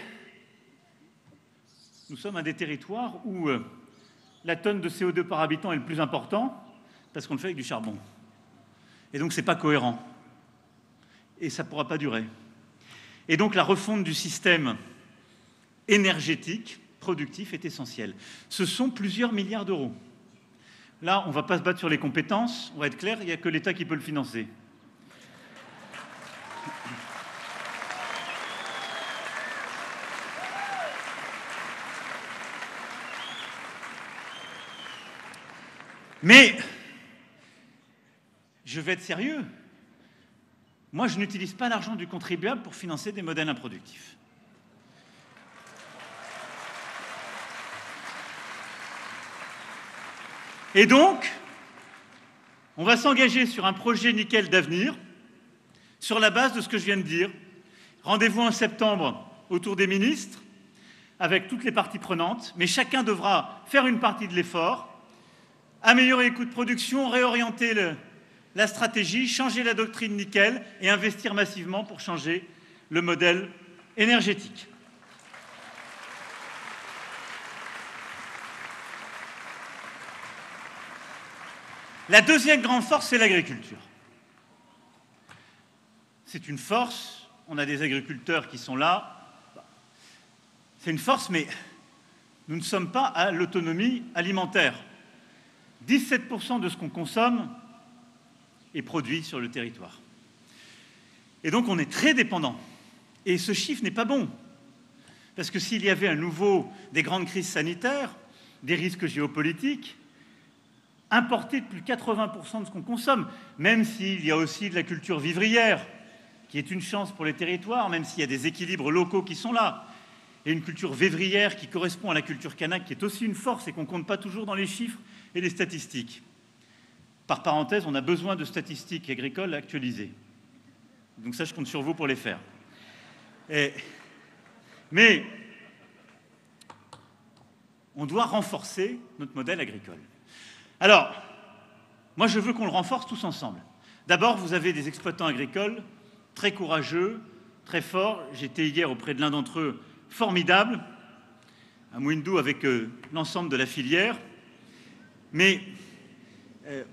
nous sommes un des territoires où la tonne de CO2 par habitant est le plus important parce qu'on le fait avec du charbon. Et donc, ce n'est pas cohérent. Et ça ne pourra pas durer. Et donc, la refonte du système énergétique, productif, est essentielle. Ce sont plusieurs milliards d'euros. Là, on ne va pas se battre sur les compétences. On va être clair, il n'y a que l'État qui peut le financer. Mais je vais être sérieux. Moi, je n'utilise pas l'argent du contribuable pour financer des modèles improductifs. Et donc, on va s'engager sur un projet nickel d'avenir sur la base de ce que je viens de dire. Rendez-vous en septembre autour des ministres avec toutes les parties prenantes, mais chacun devra faire une partie de l'effort, améliorer les coûts de production, réorienter la stratégie, changer la doctrine nickel et investir massivement pour changer le modèle énergétique. La deuxième grande force, c'est l'agriculture. C'est une force, on a des agriculteurs qui sont là. c'est une force, mais nous ne sommes pas à l'autonomie alimentaire. 17% de ce qu'on consomme est produit sur le territoire. Et donc on est très dépendant. Et ce chiffre n'est pas bon. Parce que s'il y avait à nouveau des grandes crises sanitaires, des risques géopolitiques, importer de plus de 80% de ce qu'on consomme, même s'il y a aussi de la culture vivrière, qui est une chance pour les territoires, même s'il y a des équilibres locaux qui sont là, et une culture vivrière qui correspond à la culture kanak, qui est aussi une force et qu'on ne compte pas toujours dans les chiffres et les statistiques. Par parenthèse, on a besoin de statistiques agricoles actualisées. Donc ça, je compte sur vous pour les faire. Mais on doit renforcer notre modèle agricole. Alors, moi, je veux qu'on le renforce tous ensemble. D'abord, vous avez des exploitants agricoles très courageux, très forts. J'étais hier auprès de l'un d'entre eux, formidable, à Mouindou avec l'ensemble de la filière. Mais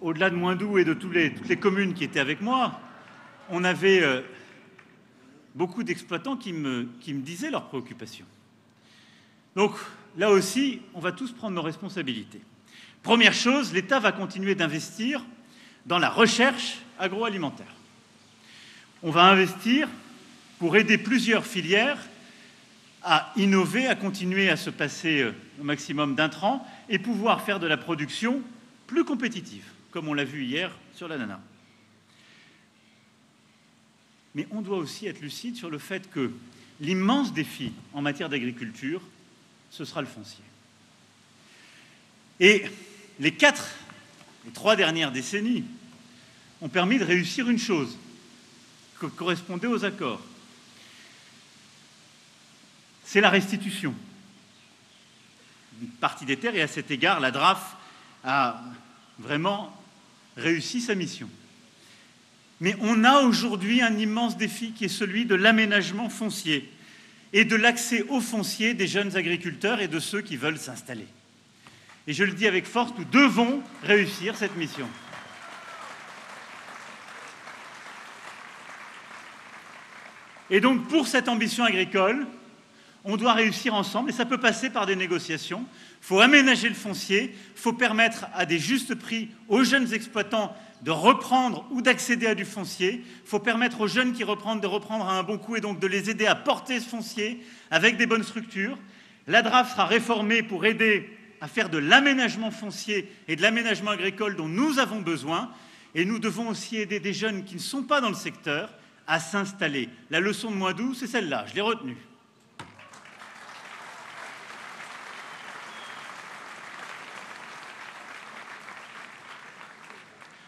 au-delà de Mouindou et de toutes les communes qui étaient avec moi, on avait beaucoup d'exploitants qui me disaient leurs préoccupations. Donc, là aussi, on va tous prendre nos responsabilités. Première chose, l'État va continuer d'investir dans la recherche agroalimentaire. On va investir pour aider plusieurs filières à innover, à continuer à se passer au maximum d'intrants et pouvoir faire de la production plus compétitive, comme on l'a vu hier sur l'ananas. Mais on doit aussi être lucide sur le fait que l'immense défi en matière d'agriculture, ce sera le foncier. Et les 3 dernières décennies ont permis de réussir une chose qui correspondait aux accords. C'est la restitution d'une partie des terres, et à cet égard, la DRAF a vraiment réussi sa mission. Mais on a aujourd'hui un immense défi qui est celui de l'aménagement foncier et de l'accès au foncier des jeunes agriculteurs et de ceux qui veulent s'installer. Et je le dis avec force, nous devons réussir cette mission. Et donc, pour cette ambition agricole, on doit réussir ensemble, et ça peut passer par des négociations. Il faut aménager le foncier, il faut permettre à des justes prix aux jeunes exploitants de reprendre ou d'accéder à du foncier. Il faut permettre aux jeunes qui reprennent de reprendre à un bon coup et donc de les aider à porter ce foncier avec des bonnes structures. La DRAF sera réformée pour aider à faire de l'aménagement foncier et de l'aménagement agricole dont nous avons besoin. Et nous devons aussi aider des jeunes qui ne sont pas dans le secteur à s'installer. La leçon de Mouindou, c'est celle-là, je l'ai retenue.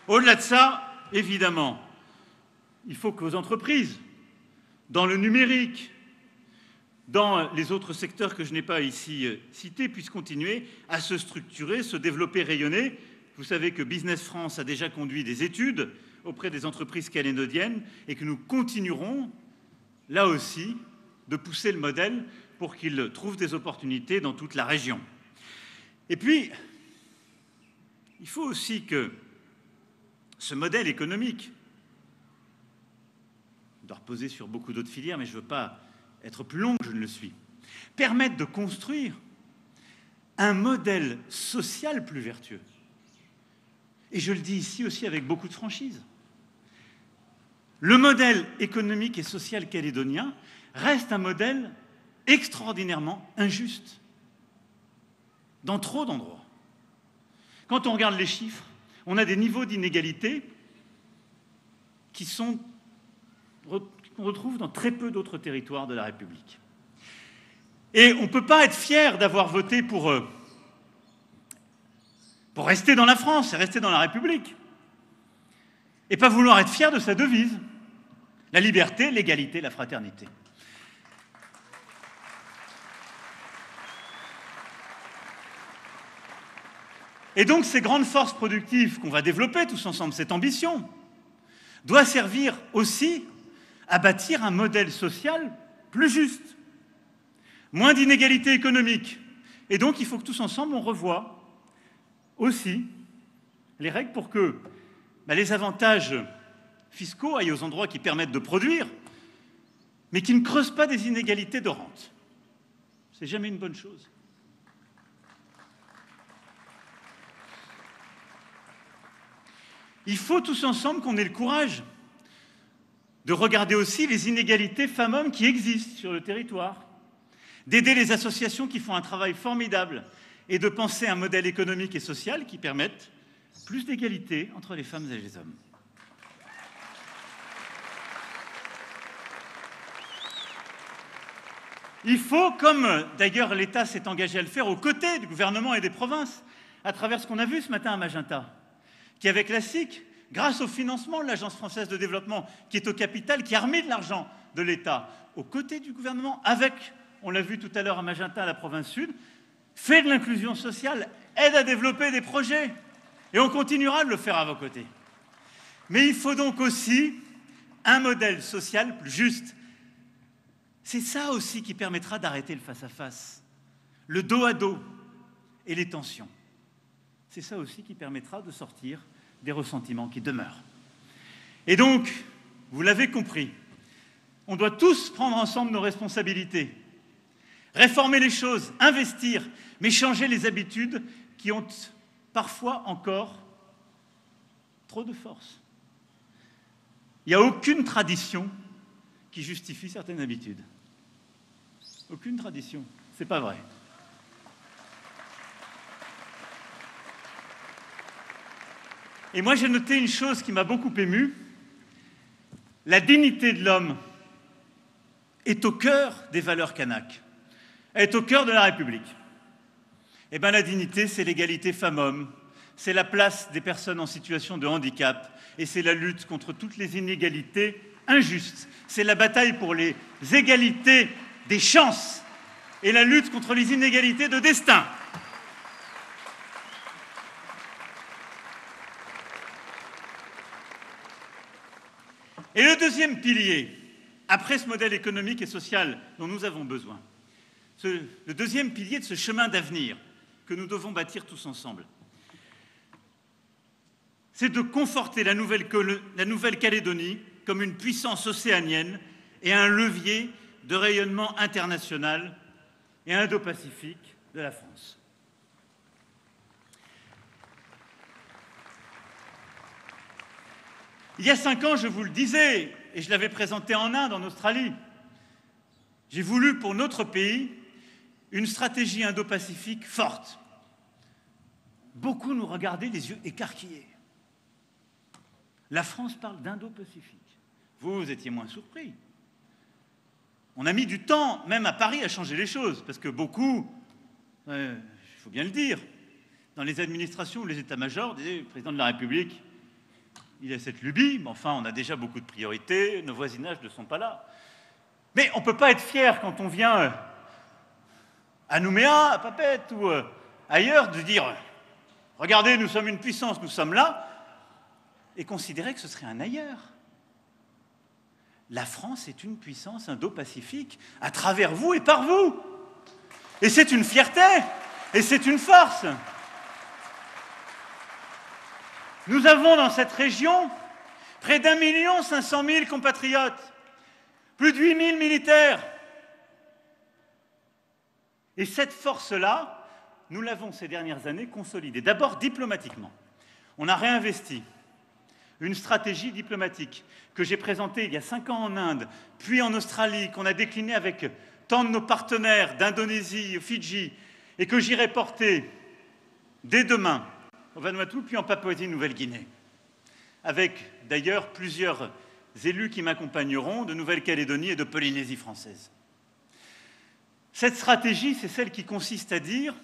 Au-delà de ça, évidemment, il faut que vos entreprises, dans le numérique, dans les autres secteurs que je n'ai pas ici cités, puissent continuer à se structurer, se développer, rayonner. Vous savez que Business France a déjà conduit des études auprès des entreprises calédoniennes et que nous continuerons, là aussi, de pousser le modèle pour qu'il trouve des opportunités dans toute la région. Et puis, il faut aussi que ce modèle économique doit reposer sur beaucoup d'autres filières, mais je ne veux pas être plus long que je ne le suis, permette de construire un modèle social plus vertueux. Et je le dis ici aussi avec beaucoup de franchise. Le modèle économique et social calédonien reste un modèle extraordinairement injuste dans trop d'endroits. Quand on regarde les chiffres, on a des niveaux d'inégalité qu'on retrouve dans très peu d'autres territoires de la République. Et on ne peut pas être fier d'avoir voté pour rester dans la France et rester dans la République, et pas vouloir être fier de sa devise, la liberté, l'égalité, la fraternité. Et donc, ces grandes forces productives qu'on va développer tous ensemble, cette ambition, doit servir aussi à bâtir un modèle social plus juste, moins d'inégalités économiques. Et donc, il faut que tous ensemble, on revoie aussi les règles pour que les avantages fiscaux aillent aux endroits qui permettent de produire, mais qui ne creusent pas des inégalités de rente. C'est jamais une bonne chose. Il faut tous ensemble qu'on ait le courage de regarder aussi les inégalités femmes-hommes qui existent sur le territoire, d'aider les associations qui font un travail formidable et de penser un modèle économique et social qui permette plus d'égalité entre les femmes et les hommes. Il faut, comme d'ailleurs l'État s'est engagé à le faire aux côtés du gouvernement et des provinces, à travers ce qu'on a vu ce matin à Magenta, qui avec la SIC, grâce au financement de l'Agence française de développement, qui est au capital, qui a remis de l'argent de l'État aux côtés du gouvernement, avec, on l'a vu tout à l'heure à Magenta, la province sud, fait de l'inclusion sociale, aide à développer des projets. Et on continuera de le faire à vos côtés. Mais il faut donc aussi un modèle social plus juste. C'est ça aussi qui permettra d'arrêter le face-à-face, le dos à dos et les tensions. C'est ça aussi qui permettra de sortir des ressentiments qui demeurent. Et donc, vous l'avez compris, on doit tous prendre ensemble nos responsabilités, réformer les choses, investir, mais changer les habitudes qui ont parfois encore trop de force. Il n'y a aucune tradition qui justifie certaines habitudes. Aucune tradition. C'est pas vrai. Et moi, j'ai noté une chose qui m'a beaucoup ému. La dignité de l'homme est au cœur des valeurs kanaks. Elle est au cœur de la République. Eh bien, la dignité, c'est l'égalité femmes-hommes, c'est la place des personnes en situation de handicap et c'est la lutte contre toutes les inégalités injustes. C'est la bataille pour les égalités des chances et la lutte contre les inégalités de destin. Et le deuxième pilier, après ce modèle économique et social dont nous avons besoin, le deuxième pilier de ce chemin d'avenir que nous devons bâtir tous ensemble, c'est de conforter la Nouvelle-Calédonie comme une puissance océanienne et un levier de rayonnement international et indo-pacifique de la France. Il y a 5 ans, je vous le disais, et je l'avais présenté en Inde, en Australie, j'ai voulu pour notre pays une stratégie indo-pacifique forte. Beaucoup nous regardaient les yeux écarquillés. La France parle d'Indo-Pacifique. Vous étiez moins surpris. On a mis du temps, même à Paris, à changer les choses, parce que beaucoup, il faut bien le dire, dans les administrations ou les états-majors, disaient le président de la République, il a cette lubie, mais enfin, on a déjà beaucoup de priorités, nos voisinages ne sont pas là. Mais on ne peut pas être fier quand on vient à Nouméa, à Papeete ou ailleurs, de dire « Regardez, nous sommes une puissance, nous sommes là », et considérer que ce serait un ailleurs. La France est une puissance indo-pacifique à travers vous et par vous. Et c'est une fierté, et c'est une force. Nous avons dans cette région près d'1 500 000 compatriotes, plus de 8 000 militaires. Et cette force-là, nous l'avons ces dernières années consolidée. D'abord diplomatiquement. On a réinvesti une stratégie diplomatique que j'ai présentée il y a 5 ans en Inde, puis en Australie, qu'on a déclinée avec tant de nos partenaires d'Indonésie, Fidji, et que j'irai porter dès demain au Vanuatu, puis en Papouasie-Nouvelle-Guinée, avec d'ailleurs plusieurs élus qui m'accompagneront de Nouvelle-Calédonie et de Polynésie française. Cette stratégie, c'est celle qui consiste à dire,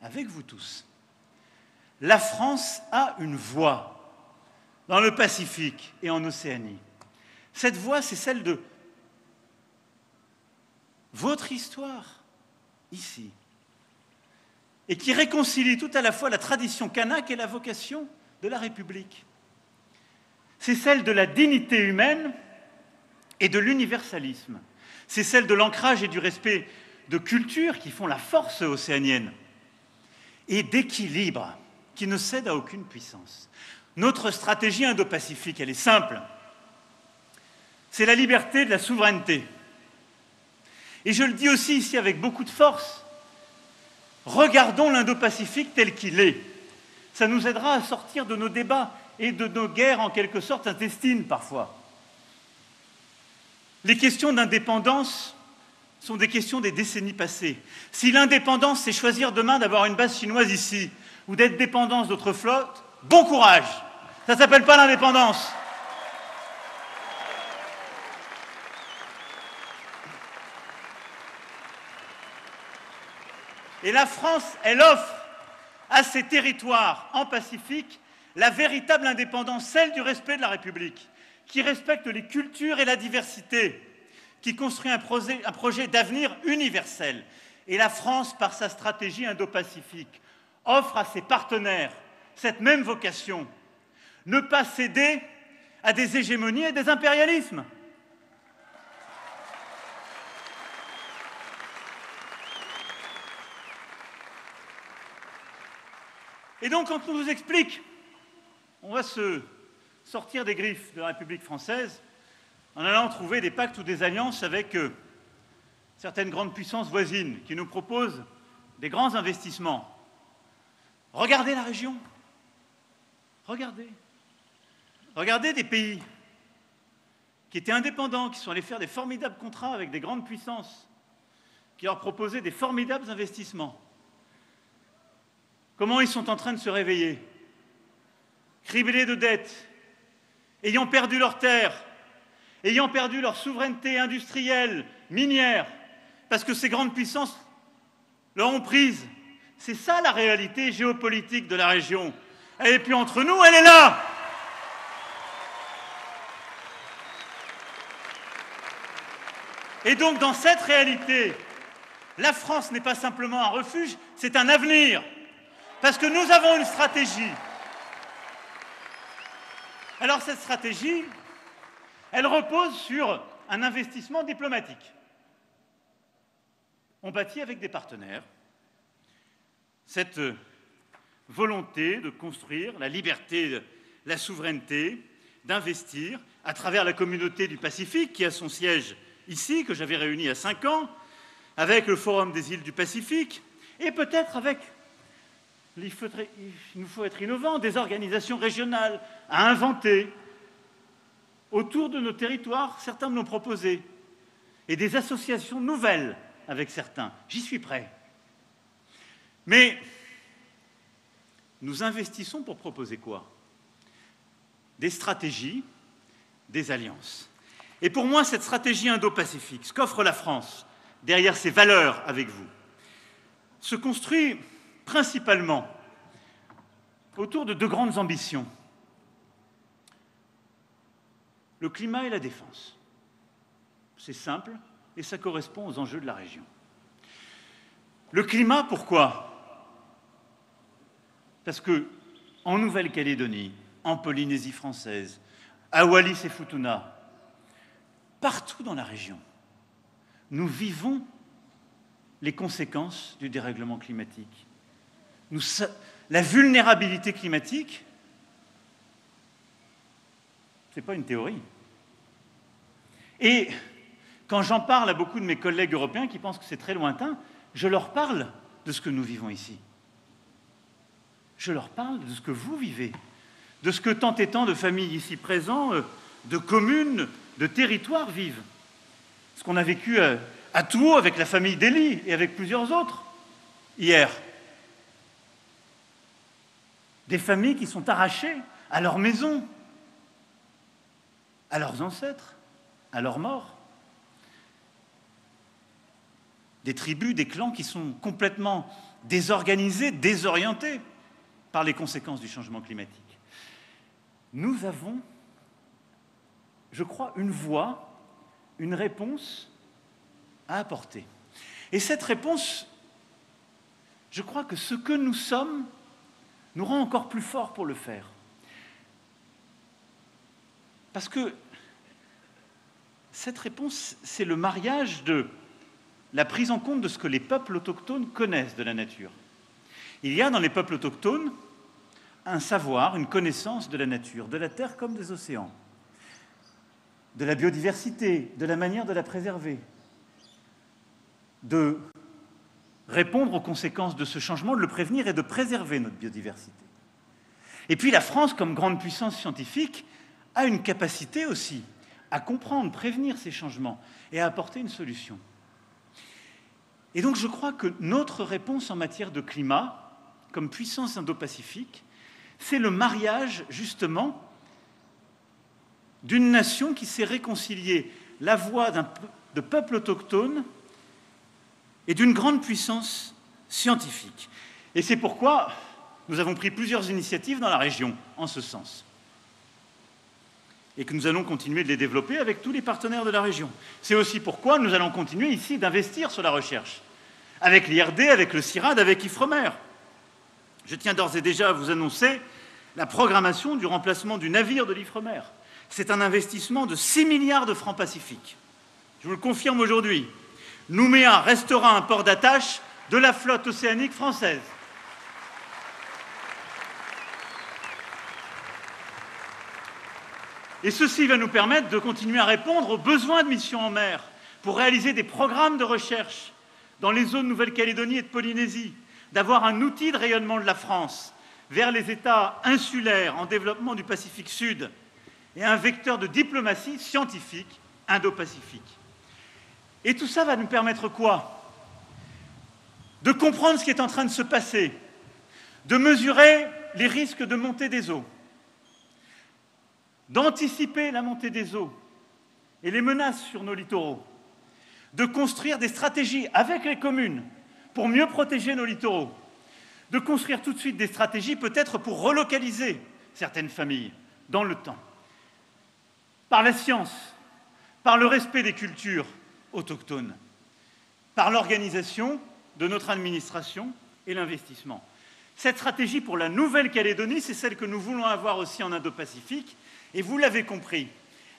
avec vous tous, la France a une voix dans le Pacifique et en Océanie. Cette voix, c'est celle de votre histoire, ici, et qui réconcilie tout à la fois la tradition kanak et la vocation de la République. C'est celle de la dignité humaine et de l'universalisme. C'est celle de l'ancrage et du respect de cultures qui font la force océanienne et d'équilibre qui ne cède à aucune puissance. Notre stratégie indo-pacifique, elle est simple. C'est la liberté de la souveraineté. Et je le dis aussi ici avec beaucoup de force, regardons l'Indo-Pacifique tel qu'il est. Ça nous aidera à sortir de nos débats et de nos guerres en quelque sorte intestines parfois. Les questions d'indépendance sont des questions des décennies passées. Si l'indépendance, c'est choisir demain d'avoir une base chinoise ici ou d'être dépendance d'autres flottes, bon courage. Ça ne s'appelle pas l'indépendance. Et la France, elle offre à ces territoires en Pacifique la véritable indépendance, celle du respect de la République, qui respecte les cultures et la diversité, qui construit un projet d'avenir universel. Et la France, par sa stratégie indo-pacifique, offre à ses partenaires cette même vocation, ne pas céder à des hégémonies et des impérialismes. Et donc, quand on nous explique, on va se sortir des griffes de la République française en allant trouver des pactes ou des alliances avec certaines grandes puissances voisines qui nous proposent des grands investissements. Regardez la région. Regardez. Regardez des pays qui étaient indépendants, qui sont allés faire des formidables contrats avec des grandes puissances, qui leur proposaient des formidables investissements. Comment ils sont en train de se réveiller, criblés de dettes, ayant perdu leurs terres, ayant perdu leur souveraineté industrielle, minière, parce que ces grandes puissances leur ont prise. C'est ça la réalité géopolitique de la région. Elle n'est plus entre nous, elle est là. Et donc, dans cette réalité, la France n'est pas simplement un refuge, c'est un avenir. Parce que nous avons une stratégie. Alors cette stratégie, elle repose sur un investissement diplomatique. On bâtit avec des partenaires cette volonté de construire la liberté, la souveraineté, d'investir à travers la communauté du Pacifique qui a son siège ici, que j'avais réuni il y a 5 ans, avec le Forum des îles du Pacifique, et peut-être avec, il nous faut être innovants, des organisations régionales à inventer autour de nos territoires, certains me l'ont proposé, et des associations nouvelles avec certains. J'y suis prêt. Mais nous investissons pour proposer quoi? Des stratégies, des alliances. Et pour moi, cette stratégie indo-pacifique, ce qu'offre la France derrière ses valeurs avec vous, se construit principalement autour de 2 grandes ambitions. Le climat et la défense. C'est simple et ça correspond aux enjeux de la région. Le climat, pourquoi? Parce qu'en Nouvelle-Calédonie, en Polynésie française, à Wallis et Futuna, partout dans la région, nous vivons les conséquences du dérèglement climatique. La vulnérabilité climatique, ce n'est pas une théorie. Et quand j'en parle à beaucoup de mes collègues européens qui pensent que c'est très lointain, je leur parle de ce que nous vivons ici. Je leur parle de ce que vous vivez, de ce que tant et tant de familles ici présentes, de communes, de territoires vivent. Ce qu'on a vécu à Touault avec la famille Dely et avec plusieurs autres hier. Des familles qui sont arrachées à leur maison, à leurs ancêtres, à leurs morts. Des tribus, des clans qui sont complètement désorganisés, désorientés par les conséquences du changement climatique. Nous avons, je crois, une voie, une réponse à apporter. Et cette réponse, je crois que ce que nous sommes nous rend encore plus forts pour le faire. Parce que cette réponse, c'est le mariage de la prise en compte de ce que les peuples autochtones connaissent de la nature. Il y a dans les peuples autochtones un savoir, une connaissance de la nature, de la terre comme des océans, de la biodiversité, de la manière de la préserver, de répondre aux conséquences de ce changement, de le prévenir et de préserver notre biodiversité. Et puis la France, comme grande puissance scientifique, a une capacité aussi à comprendre, prévenir ces changements et à apporter une solution. Et donc je crois que notre réponse en matière de climat, comme puissance indo-pacifique, c'est le mariage, justement, d'une nation qui sait réconcilier la voix de peuples autochtones et d'une grande puissance scientifique. Et c'est pourquoi nous avons pris plusieurs initiatives dans la région en ce sens. Et que nous allons continuer de les développer avec tous les partenaires de la région. C'est aussi pourquoi nous allons continuer ici d'investir sur la recherche, avec l'IRD, avec le CIRAD, avec Ifremer. Je tiens d'ores et déjà à vous annoncer la programmation du remplacement du navire de l'Ifremer. C'est un investissement de 6 milliards de francs pacifiques. Je vous le confirme aujourd'hui. Nouméa restera un port d'attache de la flotte océanique française. Et ceci va nous permettre de continuer à répondre aux besoins de missions en mer pour réaliser des programmes de recherche dans les zones Nouvelle-Calédonie et de Polynésie, d'avoir un outil de rayonnement de la France vers les États insulaires en développement du Pacifique Sud et un vecteur de diplomatie scientifique indo-pacifique. Et tout ça va nous permettre quoi? De comprendre ce qui est en train de se passer, de mesurer les risques de montée des eaux, d'anticiper la montée des eaux et les menaces sur nos littoraux, de construire des stratégies avec les communes pour mieux protéger nos littoraux, de construire tout de suite des stratégies peut-être pour relocaliser certaines familles dans le temps, par la science, par le respect des cultures autochtones, par l'organisation de notre administration et l'investissement. Cette stratégie pour la Nouvelle-Calédonie, c'est celle que nous voulons avoir aussi en Indo-Pacifique. Et vous l'avez compris,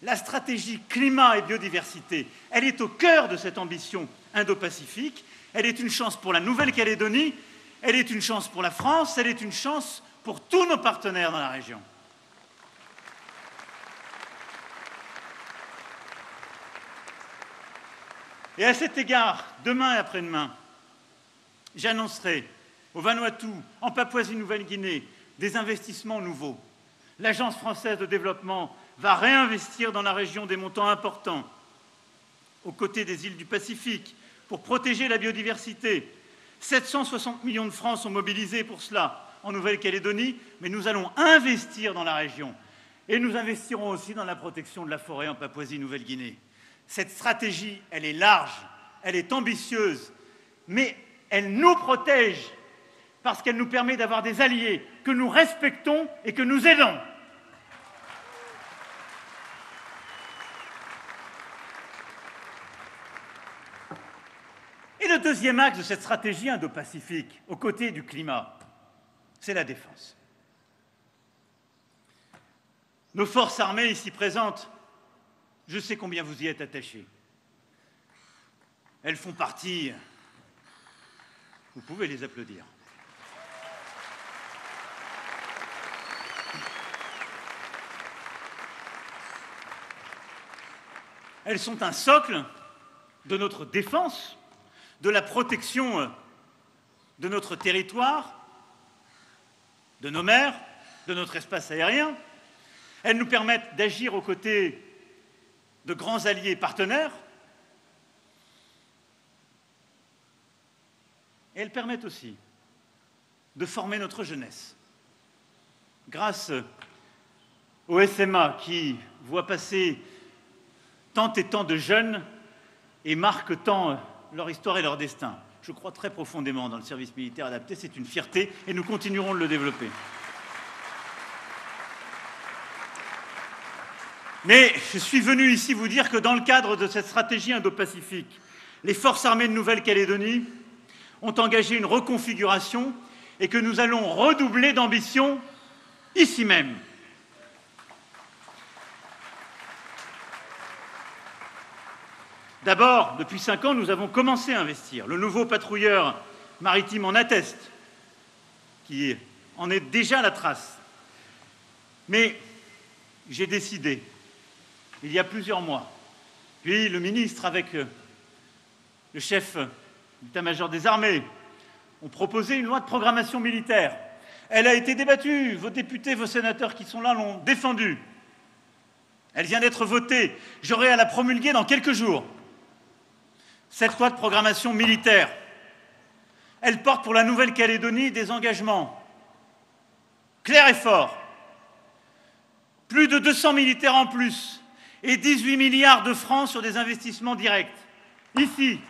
la stratégie climat et biodiversité, elle est au cœur de cette ambition indo-pacifique. Elle est une chance pour la Nouvelle-Calédonie, elle est une chance pour la France, elle est une chance pour tous nos partenaires dans la région. Et à cet égard, demain et après-demain, j'annoncerai au Vanuatu, en Papouasie-Nouvelle-Guinée, des investissements nouveaux. L'Agence française de développement va réinvestir dans la région des montants importants, aux côtés des îles du Pacifique, pour protéger la biodiversité. 760 millions de francs sont mobilisés pour cela en Nouvelle-Calédonie, mais nous allons investir dans la région. Et nous investirons aussi dans la protection de la forêt en Papouasie-Nouvelle-Guinée. Cette stratégie, elle est large, elle est ambitieuse, mais elle nous protège parce qu'elle nous permet d'avoir des alliés que nous respectons et que nous aidons. Et le deuxième axe de cette stratégie indo-pacifique, aux côtés du climat, c'est la défense. Nos forces armées ici présentes, je sais combien vous y êtes attachés. Elles font partie, vous pouvez les applaudir. Elles sont un socle de notre défense, de la protection de notre territoire, de nos mers, de notre espace aérien. Elles nous permettent d'agir aux côtés de grands alliés et partenaires. Et elles permettent aussi de former notre jeunesse. Grâce au SMA qui voit passer tant et tant de jeunes et marque tant leur histoire et leur destin. Je crois très profondément dans le service militaire adapté, c'est une fierté et nous continuerons de le développer. Mais je suis venu ici vous dire que dans le cadre de cette stratégie indo-pacifique, les forces armées de Nouvelle-Calédonie ont engagé une reconfiguration et que nous allons redoubler d'ambition ici même. D'abord, depuis 5 ans, nous avons commencé à investir. Le nouveau patrouilleur maritime en atteste, qui en est déjà la trace. Mais j'ai décidé, il y a plusieurs mois, puis le ministre avec le chef l'état-major des armées ont proposé une loi de programmation militaire. Elle a été débattue, vos députés, vos sénateurs qui sont là l'ont défendue. Elle vient d'être votée, j'aurai à la promulguer dans quelques jours. Cette loi de programmation militaire, elle porte pour la Nouvelle-Calédonie des engagements clairs et forts. Plus de 200 militaires en plus et 18 milliards de francs sur des investissements directs. Ici.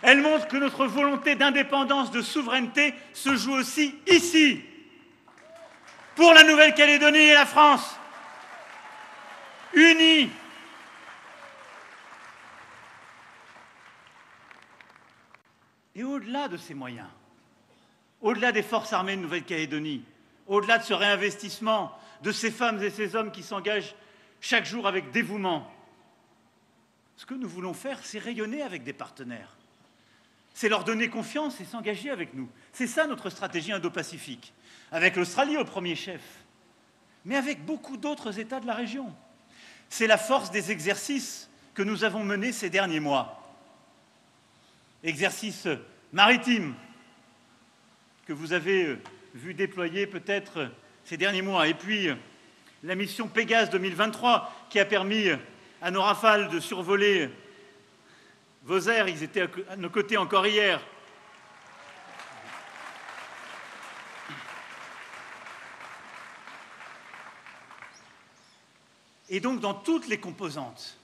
Elle montre que notre volonté d'indépendance, de souveraineté se joue aussi ici, pour la Nouvelle-Calédonie et la France, unis. Et au-delà de ces moyens, au-delà des forces armées de Nouvelle-Calédonie, au-delà de ce réinvestissement, de ces femmes et ces hommes qui s'engagent chaque jour avec dévouement, ce que nous voulons faire, c'est rayonner avec des partenaires. C'est leur donner confiance et s'engager avec nous. C'est ça notre stratégie indo-pacifique, avec l'Australie au premier chef, mais avec beaucoup d'autres États de la région. C'est la force des exercices que nous avons menés ces derniers mois. Exercices maritimes que vous avez vu déployer peut-être ces derniers mois, et puis la mission Pégase 2023 qui a permis à nos Rafales de survoler vos airs, ils étaient à nos côtés encore hier. Et donc, dans toutes les composantes,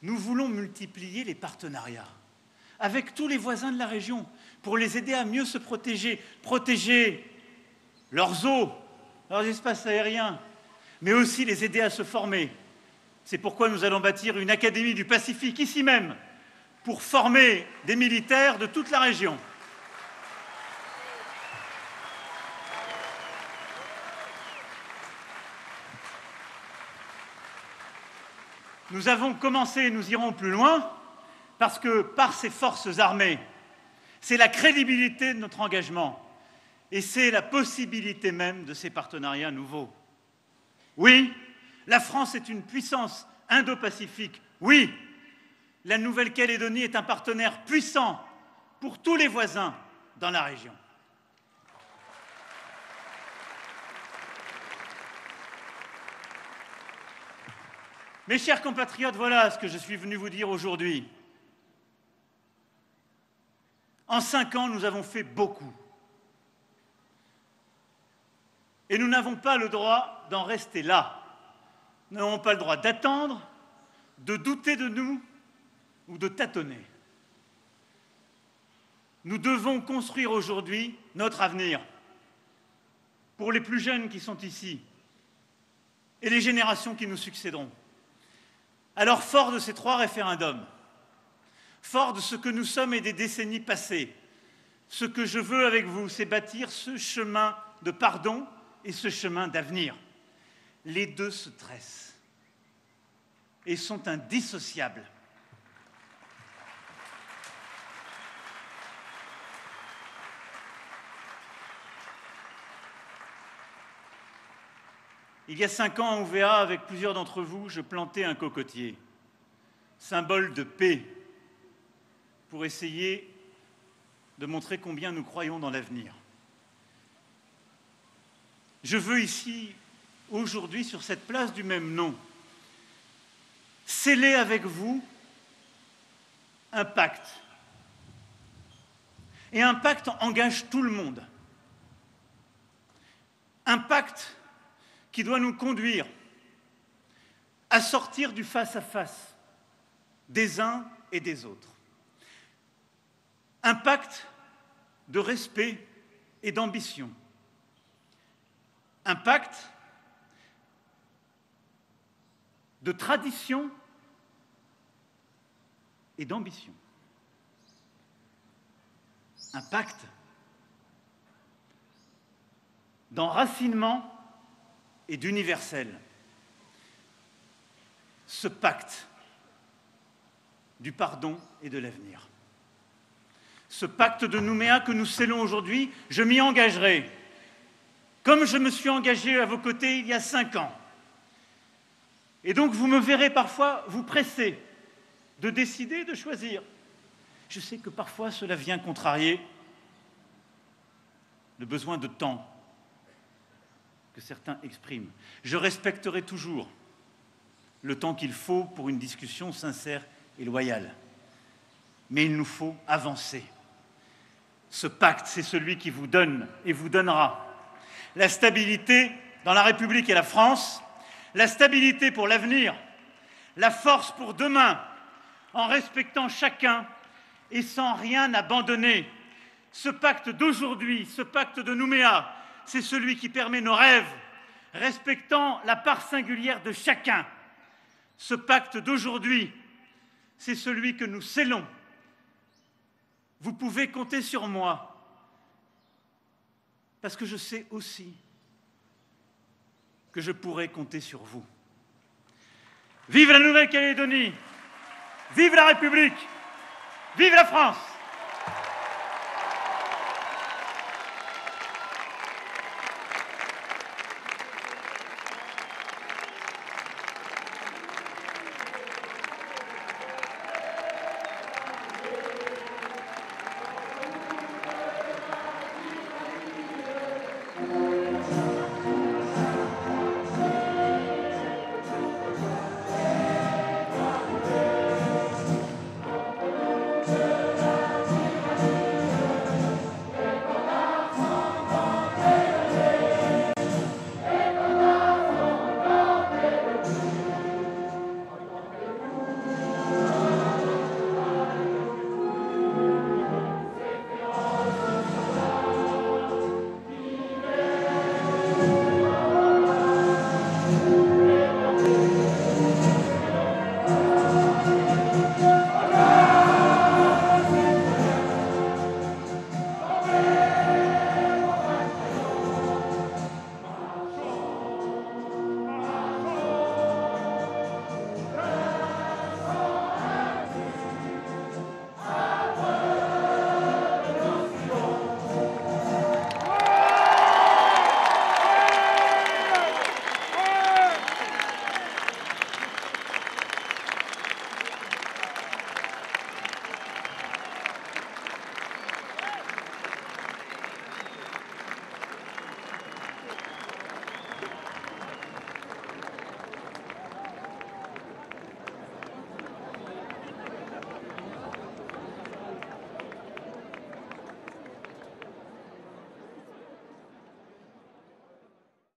nous voulons multiplier les partenariats avec tous les voisins de la région pour les aider à mieux se protéger, protéger leurs eaux, leurs espaces aériens, mais aussi les aider à se former. C'est pourquoi nous allons bâtir une académie du Pacifique ici même, pour former des militaires de toute la région. Nous avons commencé et nous irons plus loin parce que par ces forces armées, c'est la crédibilité de notre engagement et c'est la possibilité même de ces partenariats nouveaux. Oui, la France est une puissance indo-pacifique. Oui, la Nouvelle-Calédonie est un partenaire puissant pour tous les voisins dans la région. Mes chers compatriotes, voilà ce que je suis venu vous dire aujourd'hui. En 5 ans, nous avons fait beaucoup. Et nous n'avons pas le droit d'en rester là. Nous n'avons pas le droit d'attendre, de douter de nous ou de tâtonner. Nous devons construire aujourd'hui notre avenir pour les plus jeunes qui sont ici et les générations qui nous succéderont. Alors, fort de ces 3 référendums, fort de ce que nous sommes et des décennies passées, ce que je veux avec vous, c'est bâtir ce chemin de pardon et ce chemin d'avenir. Les deux se tressent et sont indissociables. Il y a 5 ans, à Ouvéa, avec plusieurs d'entre vous, je plantais un cocotier, symbole de paix, pour essayer de montrer combien nous croyons dans l'avenir. Je veux ici, aujourd'hui, sur cette place du même nom, sceller avec vous un pacte. Et un pacte engage tout le monde. Un pacte qui doit nous conduire à sortir du face-à-face des uns et des autres. Un pacte de respect et d'ambition. Un pacte de tradition et d'ambition. Un pacte d'enracinement et d'universel. Ce pacte du pardon et de l'avenir. Ce pacte de Nouméa que nous scellons aujourd'hui, je m'y engagerai, comme je me suis engagé à vos côtés il y a 5 ans, Et donc vous me verrez parfois vous presser de décider, de choisir. Je sais que parfois cela vient contrarier le besoin de temps que certains expriment. Je respecterai toujours le temps qu'il faut pour une discussion sincère et loyale. Mais il nous faut avancer. Ce pacte, c'est celui qui vous donne et vous donnera la stabilité dans la République et la France, la stabilité pour l'avenir, la force pour demain, en respectant chacun et sans rien abandonner. Ce pacte d'aujourd'hui, ce pacte de Nouméa, c'est celui qui permet nos rêves, respectant la part singulière de chacun. Ce pacte d'aujourd'hui, c'est celui que nous scellons. Vous pouvez compter sur moi, parce que je sais aussi que je pourrai compter sur vous. Vive la Nouvelle-Calédonie! Vive la République! Vive la France!